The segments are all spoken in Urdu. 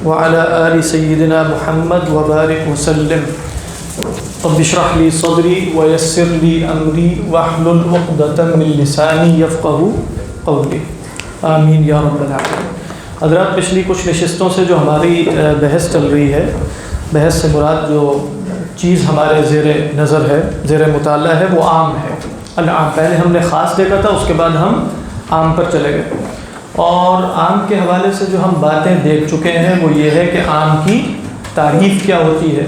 وعلى آل سيدنا محمد وبارك وسلم رب اشرح لي صدري ويسر لي أمري واحلل عقدة من لساني يفقهوا قولي آمین یا رب العالمین۔ حضرات پچھلی کچھ نشستوں سے جو ہماری بحث چل رہی ہے، بحث سے مراد جو چیز ہمارے زیر نظر ہے، زیر مطالعہ ہے، وہ عام ہے، العام۔ پہلے ہم نے خاص دیکھا تھا، اس کے بعد ہم عام پر چلے گئے، اور عام کے حوالے سے جو ہم باتیں دیکھ چکے ہیں وہ یہ ہے کہ عام کی تعریف کیا ہوتی ہے،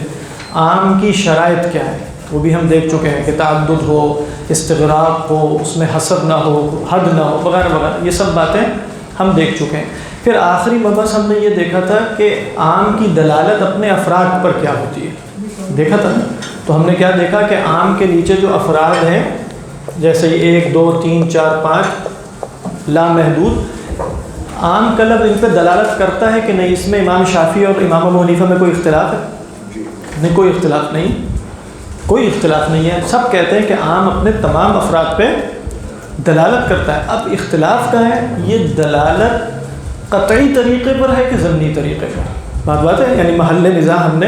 عام کی شرائط کیا ہے، وہ بھی ہم دیکھ چکے ہیں کہ تعدد ہو، استغراق ہو، اس میں حسب نہ ہو، حد نہ ہو، وغیرہ وغیرہ، یہ سب باتیں ہم دیکھ چکے ہیں۔ پھر آخری مبحث ہم نے یہ دیکھا تھا کہ عام کی دلالت اپنے افراد پر کیا ہوتی ہے، دیکھا تھا نا؟ تو ہم نے کیا دیکھا کہ عام کے نیچے جو افراد ہیں، جیسے 1 2 3 4 5 لامحدود، عام کا لفظ ان پہ دلالت کرتا ہے کہ نہیں؟ اس میں امام شافعی اور امام ابو حنیفہ میں کوئی اختلاف ہے؟ نہیں، کوئی اختلاف نہیں، کوئی اختلاف نہیں ہے، سب کہتے ہیں کہ عام اپنے تمام افراد پہ دلالت کرتا ہے۔ اب اختلاف کا ہے، یہ دلالت قطعی طریقے پر ہے کہ ضمنی طریقے پر؟ بات ہے، یعنی محل نزاع ہم نے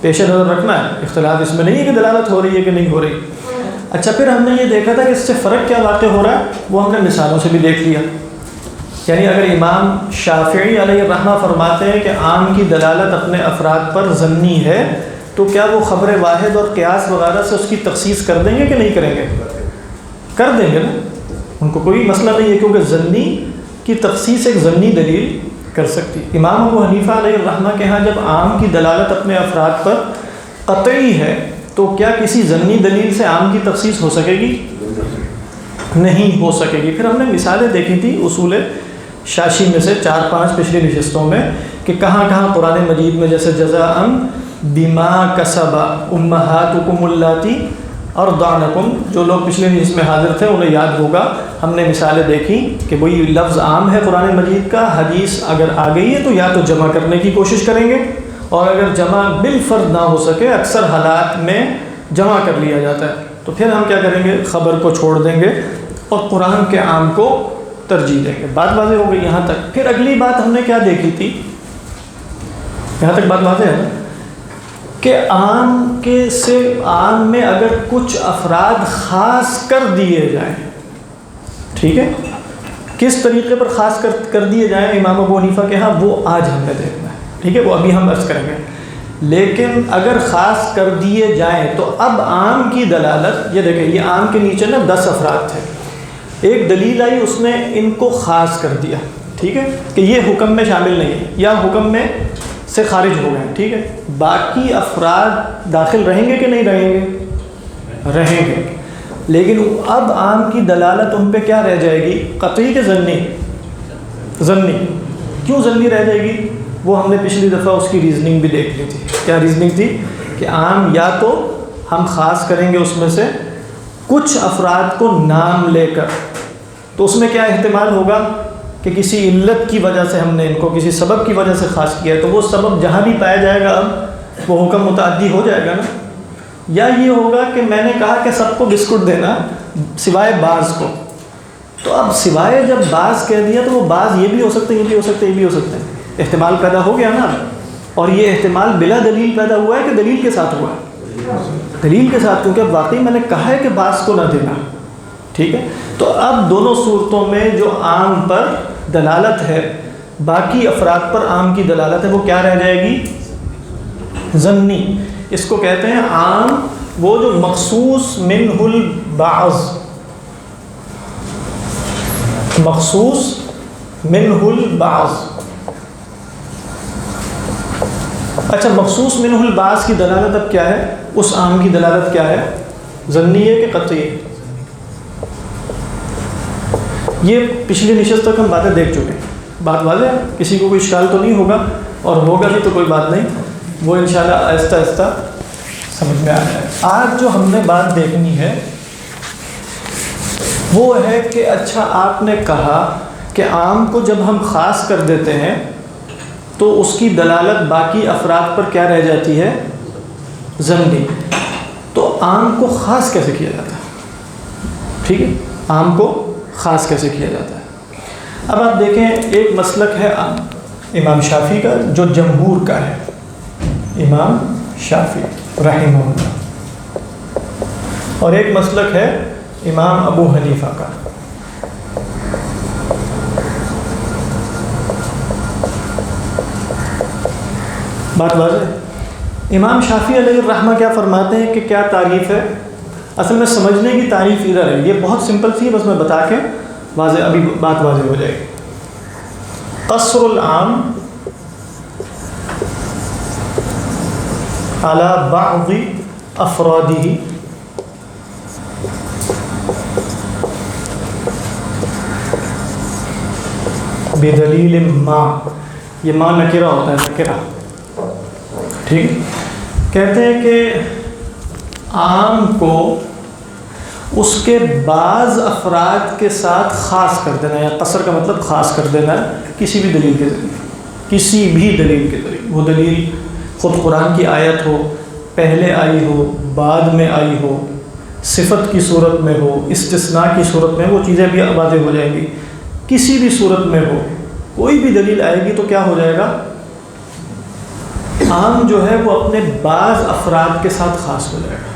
پیش نظر رکھنا ہے، اختلاف اس میں نہیں ہے کہ دلالت ہو رہی ہے کہ نہیں ہو رہی۔ اچھا، پھر ہم نے یہ دیکھا تھا کہ اس سے فرق کیا واقع ہو رہا ہے، وہ ہم نے مثالوں سے بھی دیکھ لیا۔ یعنی اگر امام شافعی علیہ الرحمہ فرماتے ہیں کہ عام کی دلالت اپنے افراد پر ضمنی ہے، تو کیا وہ خبر واحد اور قیاس وغیرہ سے اس کی تخصیص کر دیں گے کہ نہیں کریں گے؟ کر دیں گے نا، ان کو کوئی مسئلہ نہیں ہے، کیونکہ ضمنی کی تخصیص ایک ضمنی دلیل کر سکتی۔ امام ابو حنیفہ علیہ الرحمہ کے ہاں جب عام کی دلالت اپنے افراد پر قطعی ہے، تو کیا کسی ضمنی دلیل سے عام کی تخصیص ہو سکے گی؟ نہیں ہو سکے گی۔ پھر ہم نے مثالیں دیکھی تھی اصول شاشی میں سے 4-5 پچھلی نشستوں میں، کہ کہاں کہاں قرآن مجید میں جیسے جزاء بما کسب امہاتکم اللاتی ارضعنکم، جو لوگ پچھلے نشست میں حاضر تھے انہیں یاد ہوگا، ہم نے مثالیں دیکھی کہ وہی لفظ عام ہے قرآن مجید کا، حدیث اگر آ گئی ہے تو یا تو جمع کرنے کی کوشش کریں گے، اور اگر جمع بالفرد نہ ہو سکے، اکثر حالات میں جمع کر لیا جاتا ہے، تو پھر ہم کیا کریں گے؟ خبر کو چھوڑ دیں گے اور قرآن کے عام کو ترجیح دیں گے۔ بات واضح ہو گئی یہاں تک؟ پھر اگلی بات ہم نے کیا دیکھی تھی؟ یہاں تک بات واضح ہے نا؟ کہ عام میں اگر کچھ افراد خاص کر دیے جائیں، ٹھیک ہے، کس طریقے پر خاص کر دیے جائیں امام ابو حنیفہ کے ہاں، وہ آج ہم نے دیکھنا ہے، ٹھیک ہے، وہ ابھی ہم عرض کریں گے۔ لیکن اگر خاص کر دیے جائیں تو اب عام کی دلالت، یہ دیکھیں، یہ عام کے نیچے نا 10 افراد تھے، ایک دلیل آئی، اس نے ان کو خاص کر دیا، ٹھیک ہے، کہ یہ حکم میں شامل نہیں ہے یا حکم میں سے خارج ہو گئے، ٹھیک ہے، باقی افراد داخل رہیں گے کہ نہیں رہیں گے؟ رہیں گے، لیکن اب عام کی دلالت ان پہ کیا رہ جائے گی؟ قطعی کہ ضمنی؟ ضمنی۔ کیوں ضمنی رہ جائے گی؟ وہ ہم نے پچھلی دفعہ اس کی ریزننگ بھی دیکھ لی تھی۔ کیا ریزننگ تھی؟ کہ عام یا تو ہم خاص کریں گے اس میں سے کچھ افراد کو نام لے کر، تو اس میں کیا احتمال ہوگا کہ کسی علت کی وجہ سے ہم نے ان کو کسی سبب کی وجہ سے خاص کیا ہے، تو وہ سبب جہاں بھی پایا جائے گا اب وہ حکم متعدی ہو جائے گا نا۔ یا یہ ہوگا کہ میں نے کہا کہ سب کو بسکٹ دینا سوائے بعض کو، تو اب سوائے جب بعض کہہ دیا تو وہ بعض یہ بھی ہو سکتے ہیں، یہ بھی ہو سکتے ہیں، یہ بھی ہو سکتے ہیں، احتمال پیدا ہو گیا نا۔ اور یہ احتمال بلا دلیل پیدا ہوا ہے کہ دلیل کے ساتھ ہوا ہے؟ دلیل کے ساتھ، کیونکہ اب واقعی میں نے کہا ہے کہ بعض کو نہ دینا، ٹھیک ہے۔ تو اب دونوں صورتوں میں جو عام پر دلالت ہے، باقی افراد پر عام کی دلالت ہے، وہ کیا رہ جائے گی؟ ضمنی۔ اس کو کہتے ہیں عام وہ جو مخصوص منہ البعض، مخصوص منہ البعض۔ اچھا، مخصوص منہ البعض کی دلالت اب کیا ہے؟ اس عام کی دلالت کیا ہے؟ ضمنی ہے کہ قطعی ہے؟ یہ پچھلی نشست تک ہم باتیں دیکھ چکے ہیں، بات واضح ہے، کسی کو کوئی اشکال تو نہیں ہوگا، اور ہوگا بھی تو کوئی بات نہیں، وہ انشاءاللہ آہستہ آہستہ سمجھ میں آ جائے۔ آج جو ہم نے بات دیکھنی ہے وہ ہے کہ اچھا آپ نے کہا کہ عام کو جب ہم خاص کر دیتے ہیں تو اس کی دلالت باقی افراد پر کیا رہ جاتی ہے؟ ضمنی۔ تو عام کو خاص کیسے کیا جاتا ہے؟ ٹھیک ہے، عام کو خاص کیسے کیا جاتا ہے؟ اب آپ دیکھیں، ایک مسلک ہے امام شافعی کا جو جمہور کا ہے، امام شافعی رحمہ اللہ، اور ایک مسلک ہے امام ابو حنیفہ کا۔ بات واضح؟ امام شافعی علیہ الرحمہ کیا فرماتے ہیں کہ کیا تعریف ہے؟ اصل میں سمجھنے کی تعریف ادھر ہے، یہ بہت سمپل سی ہے، بس میں بتا کے واضح ابھی بات واضح ہو جائے گی۔ قصر العام علی بعض افرادہ بدلیل ما، یہ ما نکرہ ہوتا ہے، نکرہ، ٹھیک، کہتے ہیں کہ عام کو اس کے بعض افراد کے ساتھ خاص کر دینا، یا قصر کا مطلب خاص کر دینا کسی بھی دلیل کے ذریعے، کسی بھی دلیل کے ذریعے، وہ دلیل خود قرآن کی آیت ہو، پہلے آئی ہو، بعد میں آئی ہو، صفت کی صورت میں ہو، استثناء کی صورت میں، وہ چیزیں بھی واضح ہو جائیں گی، کسی بھی صورت میں ہو، کوئی بھی دلیل آئے گی تو کیا ہو جائے گا؟ عام جو ہے وہ اپنے بعض افراد کے ساتھ خاص ہو جائے گا،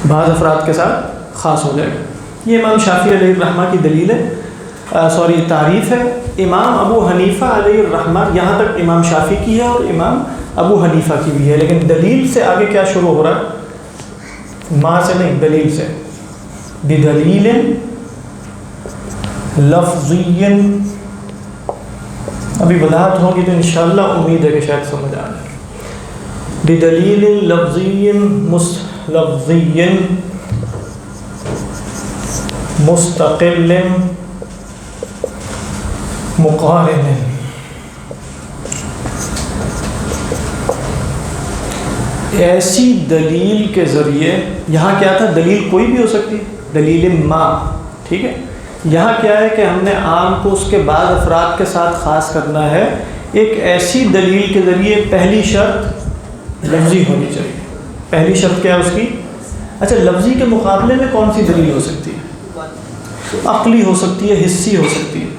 بعض افراد کے ساتھ خاص ہو جائے گا۔ یہ امام شافعی علیہ الرحمہ کی دلیل ہے، تعریف ہے۔ امام ابو حنیفہ علیہ الرحمہ، یہاں تک امام شافعی کی ہے اور امام ابو حنیفہ کی بھی ہے، لیکن دلیل سے آگے کیا شروع ہو رہا ہے؟ ماں سے نہیں، دلیل سے، بدلیل لفظی، ابھی وضاحت ہوگی تو انشاءاللہ امید ہے کہ شاید سمجھ آ جائے۔ بدلیل لفظی مستقل مقارن، ایسی دلیل کے ذریعے، یہاں کیا تھا؟ دلیل کوئی بھی ہو سکتی، دلیل ما، ٹھیک ہے، یہاں کیا ہے کہ ہم نے عام کو اس کے بعد افراد کے ساتھ خاص کرنا ہے، ایک ایسی دلیل کے ذریعے۔ پہلی شرط لفظی ہونی چاہیے، پہلی شرط کیا ہے اس کی؟ اچھا، لفظی کے مقابلے میں کون سی دلیل ہو سکتی ہے؟ عقلی ہو سکتی ہے، حسی ہو سکتی ہے۔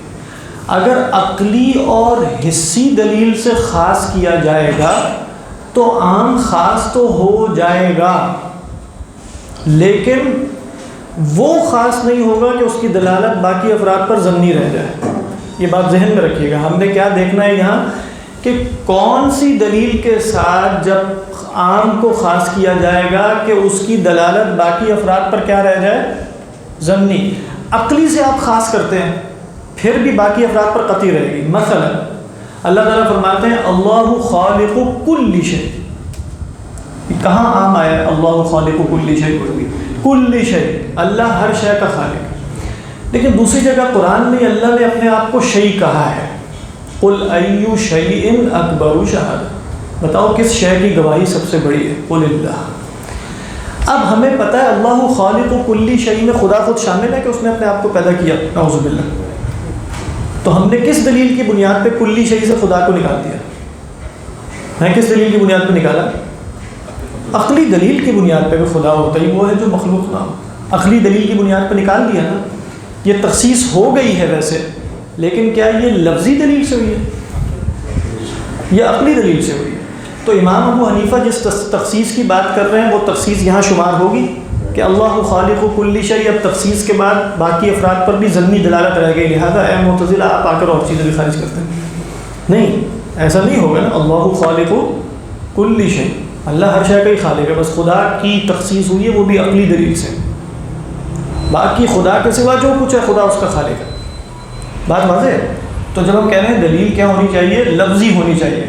اگر عقلی اور حسی دلیل سے خاص کیا جائے گا تو عام خاص تو ہو جائے گا، لیکن وہ خاص نہیں ہوگا کہ اس کی دلالت باقی افراد پر ضمنی رہ جائے۔ یہ بات ذہن میں رکھیے گا، ہم نے کیا دیکھنا ہے یہاں کہ کون سی دلیل کے ساتھ جب عام کو خاص کیا جائے گا کہ اس کی دلالت باقی افراد پر کیا رہ جائے؟ ضمنی۔ عقلی سے آپ خاص کرتے ہیں پھر بھی باقی افراد پر قطعی رہے گی۔ مثلا اللہ تعالیٰ فرماتے ہیں اللہ خالق کل شیء، کہاں عام آیا ہے اللہ خالق کل شیء؟ کل شیء، اللہ ہر شے کا خالق ہے۔ لیکن دوسری جگہ قرآن میں اللہ نے اپنے آپ کو شیء کہا ہے، قل ای شیء اکبر شہادہ، بتاؤ کس شے کی گواہی سب سے بڑی ہے؟ قل اللہ۔ اب ہمیں پتہ ہے اللہ خالق کل شیء میں خدا خود شامل ہے کہ اس نے اپنے آپ کو پیدا کیا، نعوذ باللہ، تو ہم نے کس دلیل کی بنیاد پہ کلی شیء سے خدا کو نکال دیا؟ میں کس دلیل کی بنیاد پہ نکالا؟ عقلی دلیل کی بنیاد پہ خدا ہوتا ہی وہ ہے جو مخلوق نہ ہو، عقلی دلیل کی بنیاد پہ نکال دیا نا۔ یہ تخصیص ہو گئی ہے ویسے، لیکن کیا یہ لفظی دلیل سے ہوئی ہے؟ یہ عقلی دلیل سے ہوئی ہے۔ تو امام ابو حنیفہ جس تخصیص کی بات کر رہے ہیں وہ تخصیص یہاں شمار ہوگی کہ اللہ خالق کل شیء، اب تخصیص کے بعد باقی افراد پر بھی ضمنی دلالت رہ گئی، لہذا اے معتزلہ آپ آ کر اور چیزیں بھی خارج کرتے ہیں۔ نہیں، ایسا نہیں ہوگا نا، اللہ خالق کل شیء، اللہ ہر شے کا ہی خالق ہے، بس خدا کی تخصیص ہوئی ہے وہ بھی عقلی دلیل سے، باقی خدا کے سوا جو کچھ ہے خدا اس کا خالق ہے۔ بات واضح ہے؟ تو جب ہم کہہ رہے ہیں دلیل کیا ہونی چاہیے؟ لفظی ہونی چاہیے،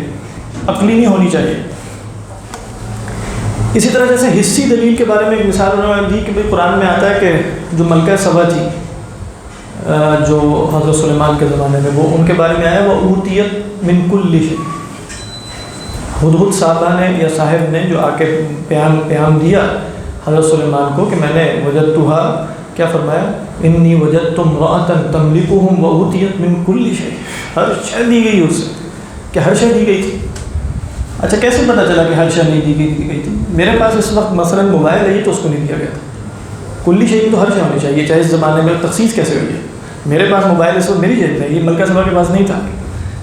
عقلی نہیں ہونی چاہیے۔ اسی طرح جیسے حسی دلیل کے بارے میں ایک مثال انہوں نے دی کہ قرآن میں آتا ہے کہ جو ملکہ سبا تھی جو حضرت سلیمان کے زمانے میں، وہ ان کے بارے میں آیا وہ اوتیت من کل شیء، ہدہد صاحبہ نے یا صاحب نے جو آ کے پیام دیا حضرت سلیمان کو کہ میں نے وجدتھا، کیا فرمایا؟ انی وجدت امرأۃ تملکہم واوتیت من کل شیء، ہر شے دی گئی اس سے، کہ ہر شے دی گئی تھی۔ اچھا کیسے پتہ چلا کہ ہر شے نہیں دی گئی تھی؟ میرے پاس اس وقت مثلا موبائل ہے تو اس کو نہیں دیا گیا تھا، کلی شیء تو ہر شے ہونی چاہیے، چاہے اس زمانے میں تخصیص کیسے ہوئی ہے؟ میرے پاس موبائل اس وقت میری جیب میں، یہ ملکہ سبا کے پاس نہیں تھا،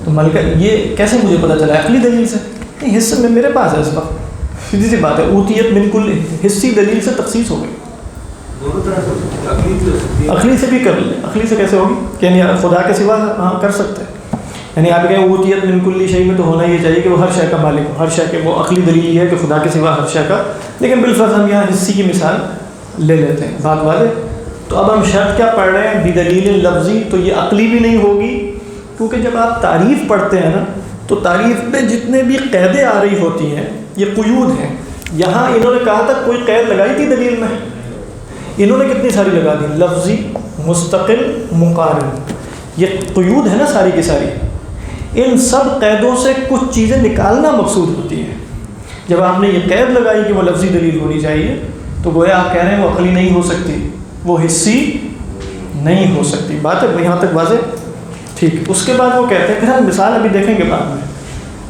تو ملکہ یہ کیسے مجھے پتہ چلا؟ عقلی دلیل سے؟ نہیں، حصے میں میرے پاس ہے اس وقت، سیدھی سی بات ہے، اوتیت من کل، حصی دلیل سے تخصیص ہو گئی. دونوں طرح سے عقلی سے بھی کر لیں. عقلی سے کیسے ہوگی کہ یعنی خدا کے سوا ہاں کر سکتے ہیں. یعنی آپ کہیں اوتیت من کل شیء میں تو ہونا یہ چاہیے کہ وہ ہر شے کا مالک ہو، ہر شے کے، وہ عقلی دلیل یہ ہے کہ خدا کے سوا ہر شے کا. لیکن بالفرض ہم یہاں حصی کی مثال لے لیتے ہیں. بات واضح؟ تو اب ہم شرط کیا پڑھ رہے ہیں؟ بدلیل لفظی. تو یہ عقلی بھی نہیں ہوگی، کیونکہ جب آپ تعریف پڑھتے ہیں نا تو تعریف میں جتنے بھی قیدیں آ رہی ہوتی ہیں یہ قیود ہیں. یہاں انہوں نے کہا تھا کوئی قید لگائی تھی دلیل میں، انہوں نے کتنی ساری لگا دی، لفظی، مستقل، مقارن. یہ قیود ہے نا ساری کی ساری. ان سب قیدوں سے کچھ چیزیں نکالنا مقصود ہوتی ہیں. جب آپ نے یہ قید لگائی کہ وہ لفظی دلیل ہونی چاہیے تو گویا آپ کہہ رہے ہیں وہ عقلی نہیں ہو سکتی، وہ حصی نہیں ہو سکتی. بات ہے یہاں تک واضح؟ ٹھیک. اس کے بعد وہ کہتے ہیں پھر ہم مثال ابھی دیکھیں گے بعد میں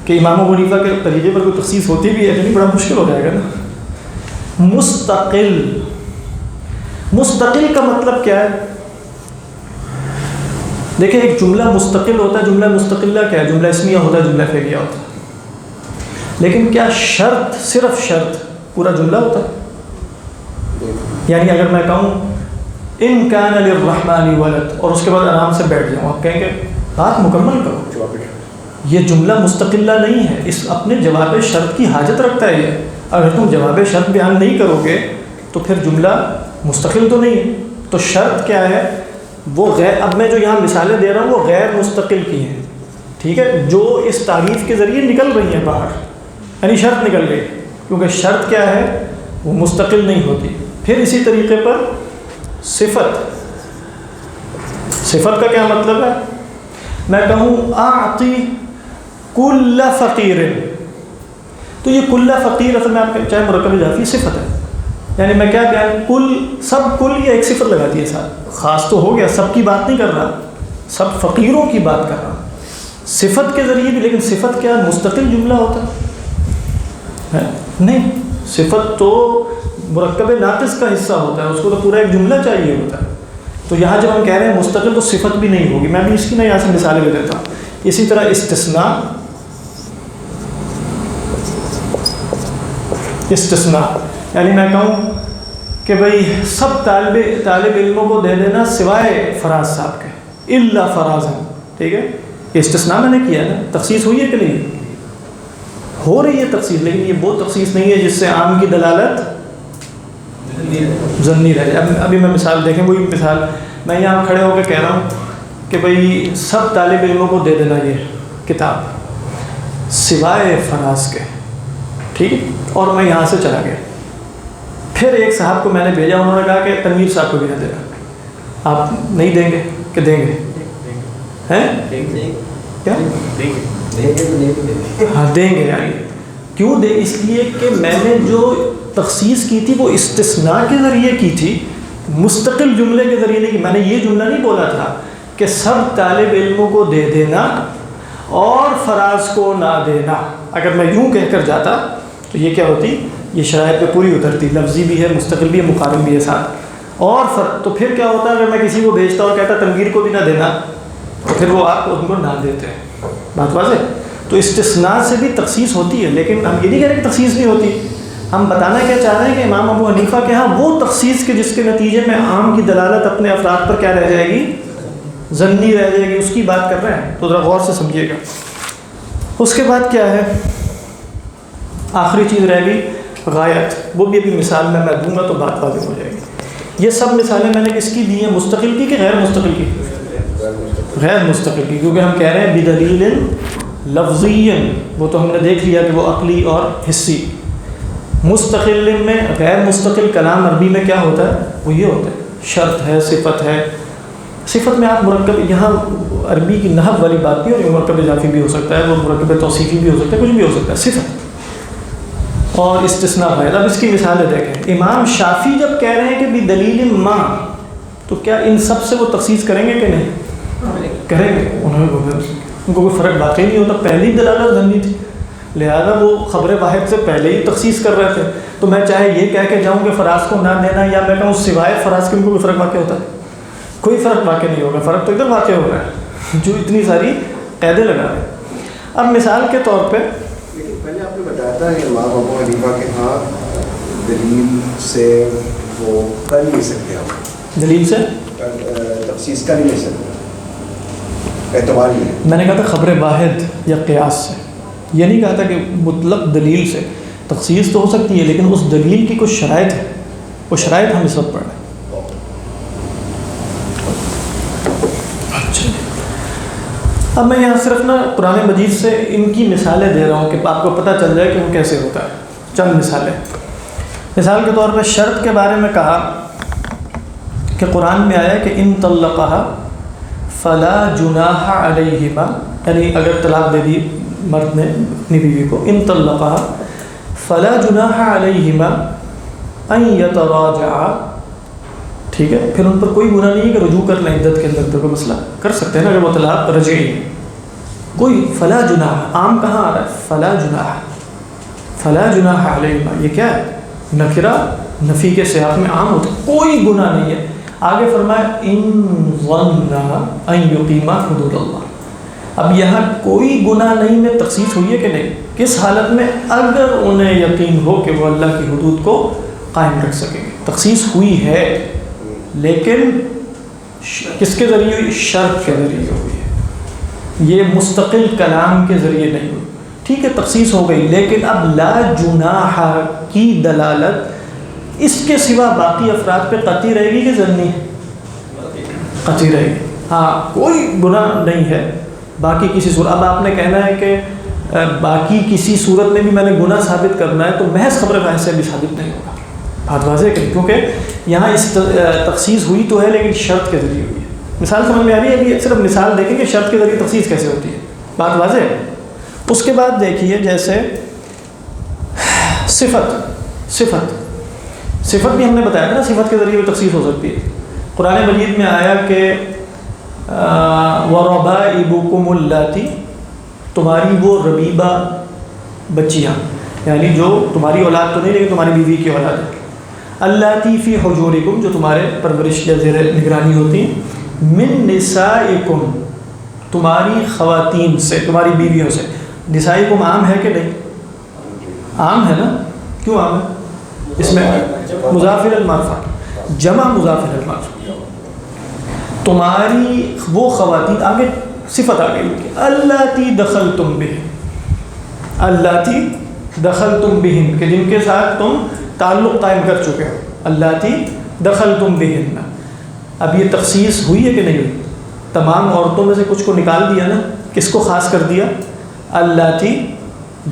کہ امام ابو حنیفہ کے طریقے پر کوئی تخصیص ہوتی بھی ہے لیکن بڑا مشکل ہو جائے گا نا. مستقل. مستقل کا مطلب کیا ہے؟ دیکھیں ایک جملہ مستقل ہوتا ہے، جملہ مستقلہ کیا ہے؟ جملہ اسمیہ ہوتا ہے، جملہ فعلیہ ہوتا ہے. لیکن کیا شرط، صرف شرط پورا جملہ ہوتا ہے؟ یعنی اگر میں کہوں ان کان للرحمن ولد اور اس کے بعد آرام سے بیٹھ جاؤں، آپ کہیں گے بات مکمل کرو، یہ جملہ مستقلہ نہیں ہے، اس اپنے جواب شرط کی حاجت رکھتا ہے. یہ اگر تم جواب شرط بیان نہیں کرو گے تو پھر جملہ مستقل تو نہیں ہے. تو شرط کیا ہے؟ وہ غیر، اب میں جو یہاں مثالیں دے رہا ہوں وہ غیر مستقل کی ہیں، ٹھیک ہے، جو اس تعریف کے ذریعے نکل رہی ہیں باہر، یعنی شرط نکل گئی، کیونکہ شرط کیا ہے؟ وہ مستقل نہیں ہوتی. پھر اسی طریقے پر صفت. صفت کا کیا مطلب ہے؟ میں کہوں اعطی کل فقیر، تو یہ کل فقیر اصل میں آپ چاہے مرکب اضافی صفت ہے. یعنی میں کیا بیان، کل، سب کل، یہ ایک صفت لگا دی ہے ساتھ، خاص تو ہو گیا، سب کی بات نہیں کر رہا، سب فقیروں کی بات کر رہا صفت کے ذریعے بھی. لیکن صفت کیا مستقل جملہ ہوتا ہے؟ نہیں، صفت تو مرکب ناقص کا حصہ ہوتا ہے، اس کو تو پورا ایک جملہ چاہیے ہوتا ہے. تو یہاں جب ہم کہہ رہے ہیں مستقل تو صفت بھی نہیں ہوگی. میں بھی اس کی نا یہاں سے مثالیں لے دیتا ہوں. اسی طرح استثناء. استثناء یعنی میں کہوں کہ بھئی سب طالب علموں کو دے دینا سوائے فراز صاحب کے، الا فرازا، ٹھیک ہے. استثناء میں نے کیا ہے نا، تخصیص ہوئی ہے کہ نہیں؟ ہو رہی ہے تخصیص، لیکن یہ وہ تخصیص نہیں ہے جس سے عام کی دلالت ظنی رہ جائے. ابھی میں مثال دیکھیں، وہی مثال میں یہاں کھڑے ہو کے کہہ رہا ہوں کہ بھئی سب طالب علموں کو دے دینا یہ کتاب سوائے فراز کے، ٹھیک ہے، اور میں یہاں سے چلا گیا. پھر ایک صاحب کو میں نے بھیجا، انہوں نے کہا کہ تنویر صاحب کو بھی نہ دینا. آپ نہیں دیں گے کہ دیں گے؟ ہیں کیا؟ ہاں دیں گے. یعنی کیوں دیں؟ اس لیے کہ میں نے جو تخصیص کی تھی وہ استثناء کے ذریعے کی تھی، مستقل جملے کے ذریعے نہیں کی. میں نے یہ جملہ نہیں بولا تھا کہ سب طالب علموں کو دے دینا اور فراز کو نہ دینا. اگر میں یوں کہہ کر جاتا تو یہ کیا ہوتی؟ یہ شرائط پہ پوری اترتی، لفظی بھی ہے، مستقل بھی ہے، مقارن بھی ہے ساتھ. اور تو پھر کیا ہوتا ہے اگر میں کسی کو بھیجتا اور کہتا تنویر کو بھی نہ دینا تو پھر وہ آپ ان کو نہ دیتے. بات واضح؟ تو استثناء سے بھی تخصیص ہوتی ہے، لیکن ہم یہ نہیں کہہ رہے کہ تخصیص نہیں ہوتی. ہم بتانا کیا چاہ رہے ہیں کہ امام ابو حنیفہ کے ہاں وہ تخصیص کے جس کے نتیجے میں عام کی دلالت اپنے افراد پر کیا رہ جائے گی؟ ظنی رہ جائے گی. اس کی بات کر رہے ہیں، تو ذرا غور سے سمجھیے گا. اس کے بعد کیا ہے؟ آخری چیز رہ گئی غایت. وہ بھی ابھی مثال میں دوں گا تو بات واضح ہو جائے گی. یہ سب مثالیں میں نے کس کی دی ہیں؟ مستقل کی کہ غیر مستقل کی؟ غیر مستقل کی، کیونکہ ہم کہہ رہے ہیں بدلیل لفظی. وہ تو ہم نے دیکھ لیا کہ وہ عقلی اور حصی. مستقل میں غیر مستقل کلام عربی میں کیا ہوتا ہے؟ وہ یہ ہوتا ہے شرط ہے، صفت ہے. صفت میں آپ مرکب، یہاں عربی کی نحو والی بات نہیں ہو رہی، مرکب اضافی بھی ہو سکتا ہے، وہ مرکب توصیفی بھی ہو سکتا ہے، کچھ بھی ہو سکتا ہے. صفت اور استثناء ہے. اب اس کی مثالیں دیکھیں. امام شافعی جب کہہ رہے ہیں کہ بدلیل ما، تو کیا ان سب سے وہ تخصیص کریں گے کہ نہیں؟ کریں گے. ان کو کوئی فرق باقی نہیں ہوتا، پہلی دلالت ظنی تھی، لہذا وہ خبر واحد سے پہلے ہی تخصیص کر رہے تھے. تو میں چاہے یہ کہہ کے جاؤں کہ فراز کو نہ دینا، یا میں کہوں سوائے فراز کے، ان کو کوئی فرق واقع ہوتا ہے؟ کوئی فرق واقع نہیں ہوگا. فرق تو ادھر واقع ہو رہا ہے، جو اتنی ساری قیدیں لگا رہے ہیں. اب مثال کے طور پہ لیکن پہلے آپ نے بتایا تھا امام ابو حنیفہ کے ہاں دلیل سے وہ کر نہیں سکتے آپ دلیل سے تخصیص کر نہیں سکتے, اعتبار نہیں ہے. میں نے کہا تھا خبر واحد یا قیاس سے, یہ نہیں کہا تھا کہ مطلق دلیل سے تخصیص تو ہو سکتی ہے, لیکن اس دلیل کی کچھ شرائط ہے, وہ شرائط ہم اس وقت پڑھ رہے ہیں. اب میں یہاں صرف نا قرآن مجید سے ان کی مثالیں دے رہا ہوں کہ آپ کو پتہ چل جائے کہ وہ کیسے ہوتا ہے. چند مثالیں. مثال کے طور پہ شرط کے بارے میں کہا کہ قرآن میں آیا کہ ان طلقها فلا جناح علیہما, یعنی اگر طلاق دے دی مرد نے اپنی بیوی کو, ان طلقها فلا جناح علیہما ان یتراجعا, ٹھیک ہے, پھر ان پر کوئی گناہ نہیں ہے کہ رجوع کر لیں عدت کے اندر. کوئی مسئلہ کر سکتے ہیں نا اگر وہ طلاق رجعی ہے. کوئی فلا جناح, عام کہاں آ رہا ہے؟ فلا جناح, فلا جناح علیہما, یہ کیا ہے؟ نکرہ نفی کے سیاق میں عام ہوتا ہے, کوئی گناہ نہیں ہے. آگے فرمایا ان ظنا ان یقیما حدود اللہ. اب یہاں کوئی گناہ نہیں میں تخصیص ہوئی ہے کہ نہیں؟ کس حالت میں؟ اگر انہیں یقین ہو کہ وہ اللہ کی حدود کو قائم رکھ سکیں گے. تخصیص ہوئی ہے لیکن کس کے ذریعے ہوئی؟ شرط کے ذریعے ہوئی ہے, یہ مستقل کلام کے ذریعے نہیں ہوئی. ٹھیک ہے, تخصیص ہو گئی, لیکن اب لا جناح کی دلالت اس کے سوا باقی افراد پہ قطعی رہے گی کہ ظنی؟ قطعی رہے گی. ہاں کوئی گناہ نہیں ہے باقی کسی صورت. اب آپ نے کہنا ہے کہ باقی کسی صورت میں بھی میں نے گناہ ثابت کرنا ہے, تو محض خبر واحد سے بھی ثابت نہیں ہوگا. بات واضح کریں, کیونکہ یہاں اس تخصیص ہوئی تو ہے لیکن شرط کے ذریعے ہوئی ہے. مثال سمجھ میں آ رہی ہے؟ ابھی صرف مثال دیکھیں کہ شرط کے ذریعے تخصیص کیسے ہوتی ہے. بات واضح ہے. اس کے بعد دیکھیے جیسے صفت بھی ہم نے بتایا تھا نا, صفت کے ذریعے بھی تخصیص ہو سکتی ہے. قرآن مجید میں آیا کہ وَرَبَائِبُكُمُ اللَّاتِي, تمہاری وہ ربیبہ بچیاں, یعنی جو تمہاری اولاد تو نہیں لیکن تمہاری بیوی کی اولاد ہے. اللَّاتِي فِي حُجُورِكُمْ, جو تمہارے پرورش یا زیر نگرانی ہوتی ہیں. مِن نِسَائِكُمْ, تمہاری خواتین سے, تمہاری بیویوں سے. نسائکم عام ہے کہ نہیں؟ عام ہے نا. کیوں عام ہے؟ اس میں مضاف المعرفہ, جمع مضاف المعرفہ. تمہاری وہ خواتین, آگے صفت آ گئی اللاتی دخلتم بہن, اللاتی دخلتم بہن, کہ جن کے ساتھ تم تعلق قائم کر چکے ہو. اللاتی دخلتم بہن, اب یہ تخصیص ہوئی ہے کہ نہیں ہوئی؟ تمام عورتوں میں سے کچھ کو نکال دیا نا, کس کو خاص کر دیا؟ اللاتی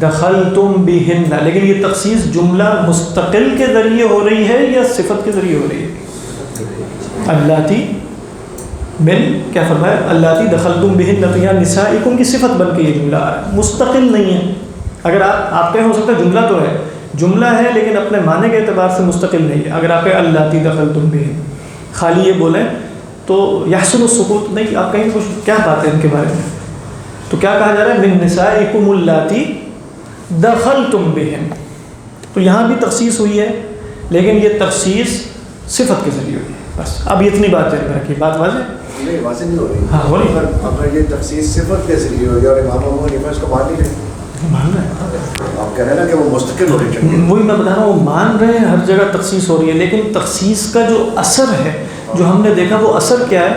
دخلتم بہن. لیکن یہ تخصیص جملہ مستقل کے ذریعے ہو رہی ہے یا صفت کے ذریعے ہو رہی ہے؟ اللاتی من, کیا فرمایا؟ اللاتی دخلتم بہن, تو یہاں نسائکم کی صفت بن کے یہ جملہ آ رہا ہے, مستقل نہیں ہے. اگر آپ کہیں ہو سکتا ہے جملہ تو ہے, جملہ ہے لیکن اپنے معنی کے اعتبار سے مستقل نہیں ہے. اگر آپ اللاتی دخلتم بہن خالی یہ بولیں تو یحسن السکوت نہیں, آپ کہیں کچھ کیا بات ہے ان کے بارے میں. تو کیا کہا جا رہا ہے؟ من نسائکم اللاتی دخلتم بہن. تو یہاں بھی تخصیص ہوئی ہے لیکن یہ تخصیص صفت کے ذریعے ہوئی ہے. بس اب اتنی بات ذہن میں رکھیے. بات واضح نہیں, واضح نہیں ہو رہی. ہاں ہو رہی. اگر یہ تخصیص صفت کے ذریعے ہوئی اور امام ابو حنیفہ اس کو مان نہیں رہے, مان رہے ہیں, آپ کہہ رہے ہیں نا کہ وہ مستقل ہو رہی ہے. وہی میں بتا رہا ہوں, وہ مان رہے ہیں ہر جگہ تخصیص ہو رہی ہے, لیکن تخصیص کا جو اثر ہے جو ہم نے دیکھا وہ اثر کیا ہے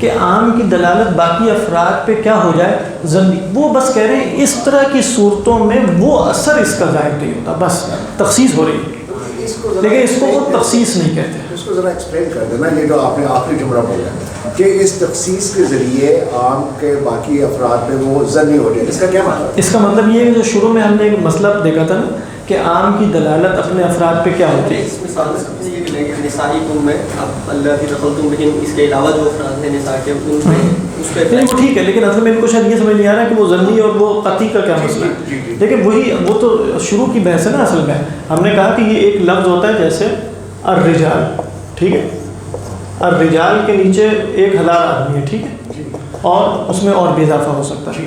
کہ عام کی دلالت باقی افراد پہ کیا ہو جائے؟ ظنی. وہ بس کہہ رہے ہیں اس طرح کی صورتوں میں وہ اثر اس کا ظاہر نہیں ہوتا, بس تخصیص ہو رہی ہے, لیکن اس کو وہ تخصیص نہیں کہتے. اس کو ذرا ایکسپلین کر دینا, یہ جو آپ نے آخری جملہ بولا کہ اس تخصیص کے ذریعے عام کے باقی افراد پہ وہ ظنی ہو رہی ہے, اس کا کیا مطلب؟ اس کا مطلب یہ ہے کہ جو شروع میں ہم نے ایک مسئلہ دیکھا تھا نا کہ عام کی دلالت اپنے افراد پہ کیا ہوتی ہے. اس مثال نسائکم میں اب اللہ کی دخلتم بہن, اس کے علاوہ جو افراد ہیں نساء کے ان پہ اس پہ نہیں وہ ٹھیک ہے, لیکن اصل میں ان کو شاید یہ سمجھ نہیں آ رہا ہے کہ وہ ظنی اور وہ قطعی کا کیا مسئلہ ہے. لیکن وہی وہ تو شروع کی بحث ہے نا. اصل میں ہم نے کہا کہ یہ ایک لفظ ہوتا ہے جیسے الرجال, ٹھیک ہے, الرجال کے نیچے ایک حلال آدمی ہے, ٹھیک ہے, اور اس میں اور بھی اضافہ ہو سکتا ہے.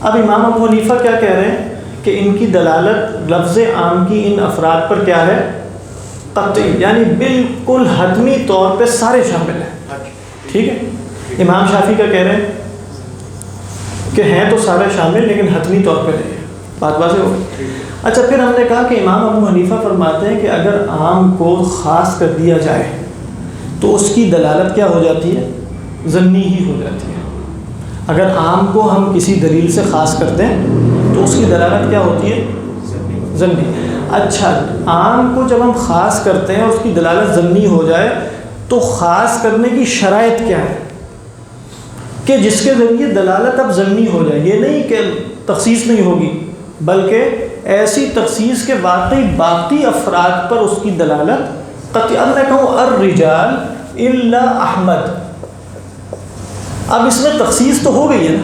اب امام ابو حنیفہ کیا کہہ رہے ہیں کہ ان کی دلالت لفظ عام کی ان افراد پر کیا ہے؟ قطعی, یعنی بالکل حتمی طور پہ سارے شامل ہیں, ٹھیک ہے. امام شافعی کا کہہ رہے ہیں کہ ہیں تو سارے شامل لیکن حتمی طور پہ نہیں ہے. بات واضح ہو گئی. اچھا پھر ہم نے کہا کہ امام ابو حنیفہ فرماتے ہیں کہ اگر عام کو خاص کر دیا جائے تو اس کی دلالت کیا ہو جاتی ہے؟ ظنی ہی ہو جاتی ہے. اگر عام کو ہم کسی دلیل سے خاص کر دیں تو اس کی دلالت کیا ہوتی ہے؟ ظنی. اچھا عام کو جب ہم خاص کرتے ہیں اور اس کی دلالت ظنی ہو جائے تو خاص کرنے کی شرائط کیا ہے کہ جس کے ذریعے دلالت اب ظنی ہو جائے؟ یہ نہیں کہ تخصیص نہیں ہوگی بلکہ ایسی تخصیص کے واقعی باقی افراد پر اس کی دلالت قطعاً میں کہوں الرجال الا احمد. اب اس میں تخصیص تو ہو گئی ہے نا.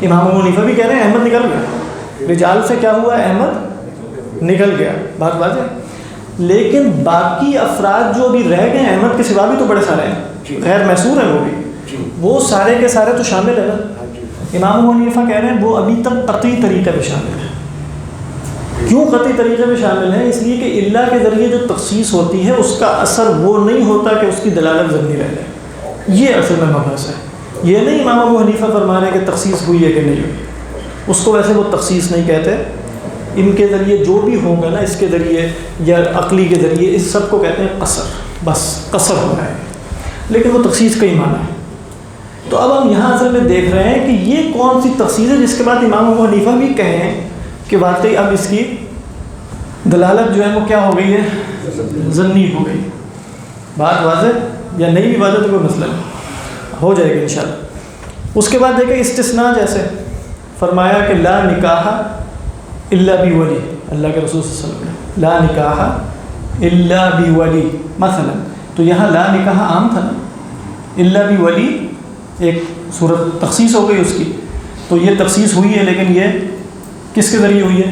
امام ابو حنیفہ بھی کہہ رہے ہیں احمد نکل گیا. رجال سے کیا ہوا؟ احمد نکل گیا. بات واضح. لیکن باقی افراد جو ابھی رہ گئے احمد کے سوا بھی تو بڑے سارے ہیں, غیر محصور ہیں وہ بھی, وہ سارے کے سارے تو شامل ہیں نا. امام ابو حنیفہ کہہ رہے ہیں وہ ابھی تک قطعی طریقے پہ شامل ہیں. کیوں قطعی طریقے پہ شامل ہیں؟ اس لیے کہ اللہ کے ذریعے جو تخصیص ہوتی ہے اس کا اثر وہ نہیں ہوتا کہ اس کی دلالت ظنی رہ جائے. یہ اصل میں مبحث ہے. یہ نہیں امام ابو حنیفہ فرما رہے ہیں کہ تخصیص ہوئی ہے کہ نہیں ہوئی. اس کو ویسے وہ تخصیص نہیں کہتے. ان کے ذریعے جو بھی ہوگا نا, اس کے ذریعے یا عقلی کے ذریعے, اس سب کو کہتے ہیں قصر. بس قصر ہو رہا ہے, لیکن وہ تخصیص کا ہی معنی ہے. تو اب ہم یہاں اصل میں دیکھ رہے ہیں کہ یہ کون سی تخصیص ہے جس کے بعد امام ابو حنیفہ بھی کہیں کہ واقعی اب اس کی دلالت جو ہے وہ کیا ہو گئی ہے؟ ظنی ہو گئی. بات واضح یا نہیں بھی واضح تو کوئی مسئلہ نہیں, ہو جائے گا انشاءاللہ. اس کے بعد دیکھیں استثناء, جیسے فرمایا کہ لا نکاح الا بولی, اللہ کے رسول صلی اللہ علیہ وسلم نے لا نکاح الا بولی مثلا. تو یہاں لا نکاح عام تھا نا, الا بولی ایک صورت تخصیص ہو گئی اس کی. تو یہ تخصیص ہوئی ہے, لیکن یہ کس کے ذریعے ہوئی ہے؟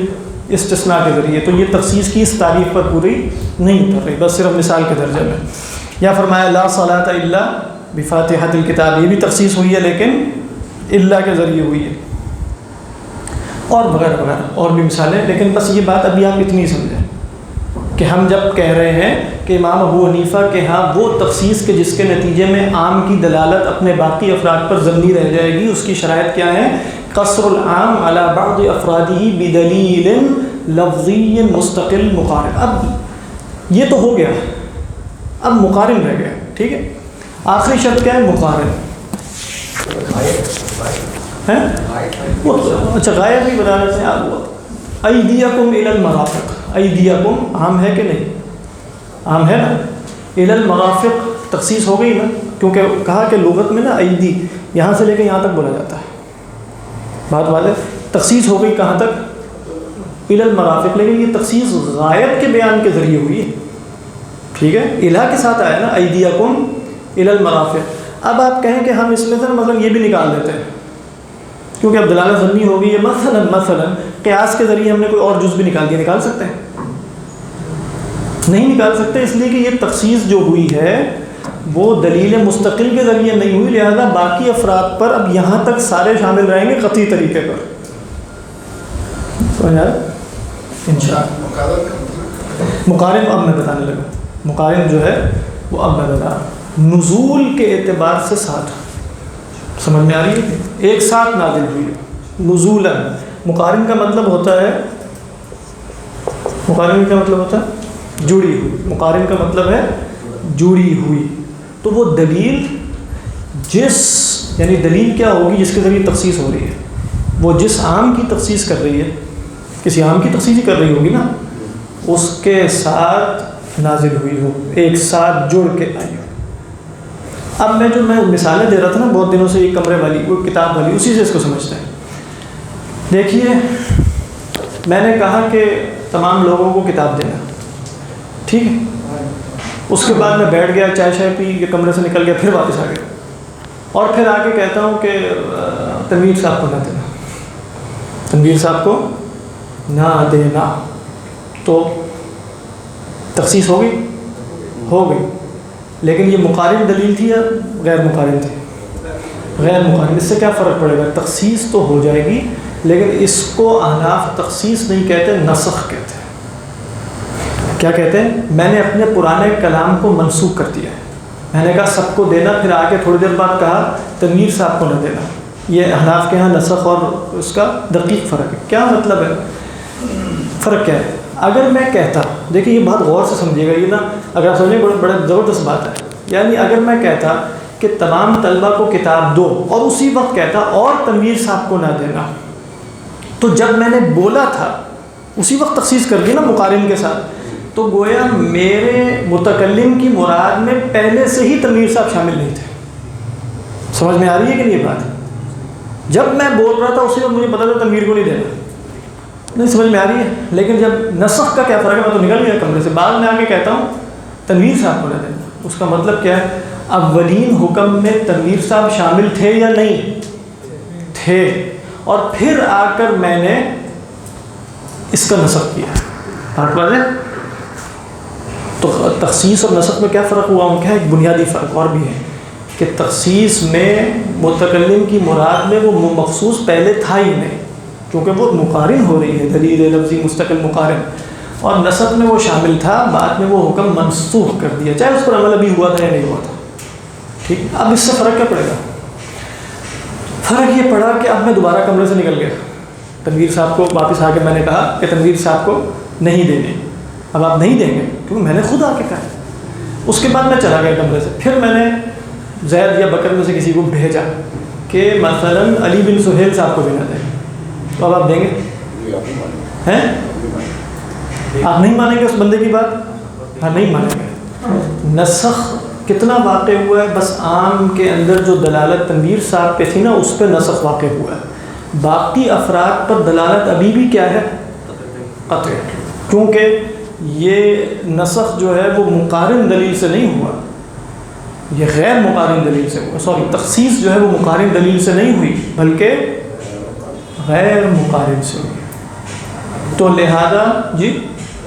استثناء کے ذریعے. تو یہ تخصیص کی اس تعریف پر پوری نہیں اتر رہی, بس صرف مثال کے درجے میں. یا فرمایا لا صلاۃ الا بفاتحۃ الکتاب, یہ بھی تخصیص ہوئی ہے لیکن اللہ کے ذریعے ہوئی ہے. اور وغیرہ وغیرہ اور بھی مثالیں. لیکن بس یہ بات ابھی آپ اتنی سمجھیں کہ ہم جب کہہ رہے ہیں کہ امام ابو حنیفہ کے ہاں وہ تخصیص کے جس کے نتیجے میں عام کی دلالت اپنے باقی افراد پر ظنی رہ جائے گی, اس کی شرائط کیا ہے؟ قصر العام علی بعض افرادہ بدلیل لفظی مستقل مقارن. اب یہ تو ہو گیا, اب مقارن رہ گیا. ٹھیک ہے, آخری شرط کیا ہے؟ مقارن. اچھا غائب بھی بتا رہے ہیں. ایدیکم الی المرافق, ایدیکم عام ہے کہ نہیں؟ عام ہے نا. الی المرافق تخصیص ہو گئی نا, کیونکہ کہا کہ لغت میں نا ایدی یہاں سے لے کے یہاں تک بولا جاتا ہے. بات واضح. تخصیص ہو گئی کہاں تک؟ الی المرافق. لیکن یہ تخصیص غائب کے بیان کے ذریعے ہوئی ہے. ٹھیک ہے, الہ کے ساتھ آیا نا ایدیکم الی المرافق. اب آپ کہیں کہ ہم اس میں سے مطلب یہ بھی نکال دیتے ہیں کیونکہ اب دلالت ظنی ہو گئی ہے. مثلا قیاس کے ذریعے ہم نے کوئی اور جز بھی نکال دیا, نکال سکتے ہیں؟ نہیں نکال سکتے, اس لیے کہ یہ تخصیص جو ہوئی ہے وہ دلیل مستقل کے ذریعے نہیں ہوئی, لہذا باقی افراد پر اب یہاں تک سارے شامل رہیں گے قطعی طریقے پر. انشاءاللہ مقارن اب میں بتانے لگا. مقارن جو ہے وہ اب میں بتا رہا ہوں. نزول کے اعتبار سے ساتھ سمجھ میں آ رہی ہے, ایک ساتھ نازل ہوئی نزولاً. مقارن کا مطلب ہوتا ہے, مقارن کا مطلب ہوتا ہے جڑی ہوئی. مقارن کا مطلب ہے جڑی ہوئی. تو وہ دلیل جس یعنی دلیل کیا ہوگی جس کے ذریعے تخصیص ہو رہی ہے, وہ جس عام کی تخصیص کر رہی ہے, کسی عام کی تخصیص ہی کر رہی ہوگی نا, اس کے ساتھ نازل ہوئی ہو, ایک ساتھ جڑ کے آئی ہو. اب میں مثالیں دے رہا تھا نا بہت دنوں سے, ایک کمرے والی, وہ کتاب والی, اسی سے اس کو سمجھتے ہیں. دیکھیے میں نے کہا کہ تمام لوگوں کو کتاب دینا, ٹھیک ہے. اس کے بعد میں بیٹھ گیا, چائے شائے پی کے کمرے سے نکل گیا, پھر واپس آ گیا, اور پھر آ کے کہتا ہوں کہ تنویر صاحب کو نہ دینا, تنویر صاحب کو نہ دینا. تو تخصیص ہو گئی, ہو گئی. لیکن یہ مقارن دلیل تھی یا غیر مقارن تھی؟ غیر مقارن. اس سے کیا فرق پڑے گا؟ تخصیص تو ہو جائے گی, لیکن اس کو احناف تخصیص نہیں کہتے, نسخ کہتے ہیں. کیا کہتے ہیں؟ میں نے اپنے پرانے کلام کو منسوخ کر دیا ہے. میں نے کہا سب کو دینا, پھر آگے تھوڑی دیر بعد کہا تنویر صاحب کو نہ دینا. یہ احناف کے ہاں نسخ اور اس کا دقیق فرق ہے. کیا مطلب ہے؟ فرق کیا ہے؟ اگر میں کہتا، دیکھیں یہ بات غور سے سمجھیے گا، یہ نا اگر آپ سمجھیں بڑے زبردست بات ہے. یعنی اگر میں کہتا کہ تمام طلبہ کو کتاب دو اور اسی وقت کہتا اور تنویر صاحب کو نہ دینا، تو جب میں نے بولا تھا اسی وقت تخصیص کر دی نا مقارن کے ساتھ، تو گویا میرے متکلم کی مراد میں پہلے سے ہی تنویر صاحب شامل نہیں تھے. سمجھ میں آ رہی ہے کہ نہیں یہ بات؟ جب میں بول رہا تھا اسی وقت مجھے پتا تھا تنویر کو نہیں دینا. نہیں سمجھ میں آ رہی ہے؟ لیکن جب نسخ کا کیا فرق ہے، میں تو نکل گیا کمرے سے، بعد میں آ کے کہتا ہوں تنویر صاحب کو نہ دینا. اس کا مطلب کیا ہے؟ اولین حکم میں تنویر صاحب شامل تھے یا نہیں تھے، اور پھر آ کر میں نے اس کا نسخ کیا. بات واضح؟ تو تخصیص اور نسخ میں کیا فرق ہوا؟ ان کا ایک بنیادی فرق اور بھی ہے کہ تخصیص میں متکلم کی مراد میں وہ مخصوص پہلے تھا ہی نہیں، کیونکہ وہ مقارن ہو رہی ہے، دلیل لفظی مستقل مقارن، اور نسخ میں وہ شامل تھا، بعد میں وہ حکم منسوخ کر دیا، چاہے اس پر عمل ابھی ہوا تھا یا نہیں ہوا تھا. ٹھیک، اب اس سے فرق کیا پڑے گا؟ فرق یہ پڑا کہ اب میں دوبارہ کمرے سے نکل گیا، تنویر صاحب کو واپس آ کے میں نے کہا کہ تنویر صاحب کو نہیں دینے. اب آپ نہیں دیں گے کیونکہ میں نے خود آ کے کہا. اس کے بعد میں چلا گیا کمرے سے، پھر میں نے زید یا بکر میں سے کسی کو بھیجا کہ مثلا علی بن سہیل صاحب کو بھی نہ دیں. تو اب آپ دیں گے؟ ہیں؟ آپ نہیں مانیں گے اس بندے کی بات؟ ہاں نہیں مانیں گے. نسخ کتنا واقع ہوا ہے؟ بس عام کے اندر جو دلالت تنویر صاحب پہ تھی نا اس پہ نسخ واقع ہوا ہے. باقی افراد پر دلالت ابھی بھی کیا ہے؟ قطعی. کیونکہ یہ نسخ جو ہے وہ مقارن دلیل سے نہیں ہوا، یہ غیر مقارن دلیل سے ہوا. سوری، تخصیص جو ہے وہ مقارن دلیل سے نہیں ہوئی بلکہ غیر مقارن سے ہوئی. تو لہذا جی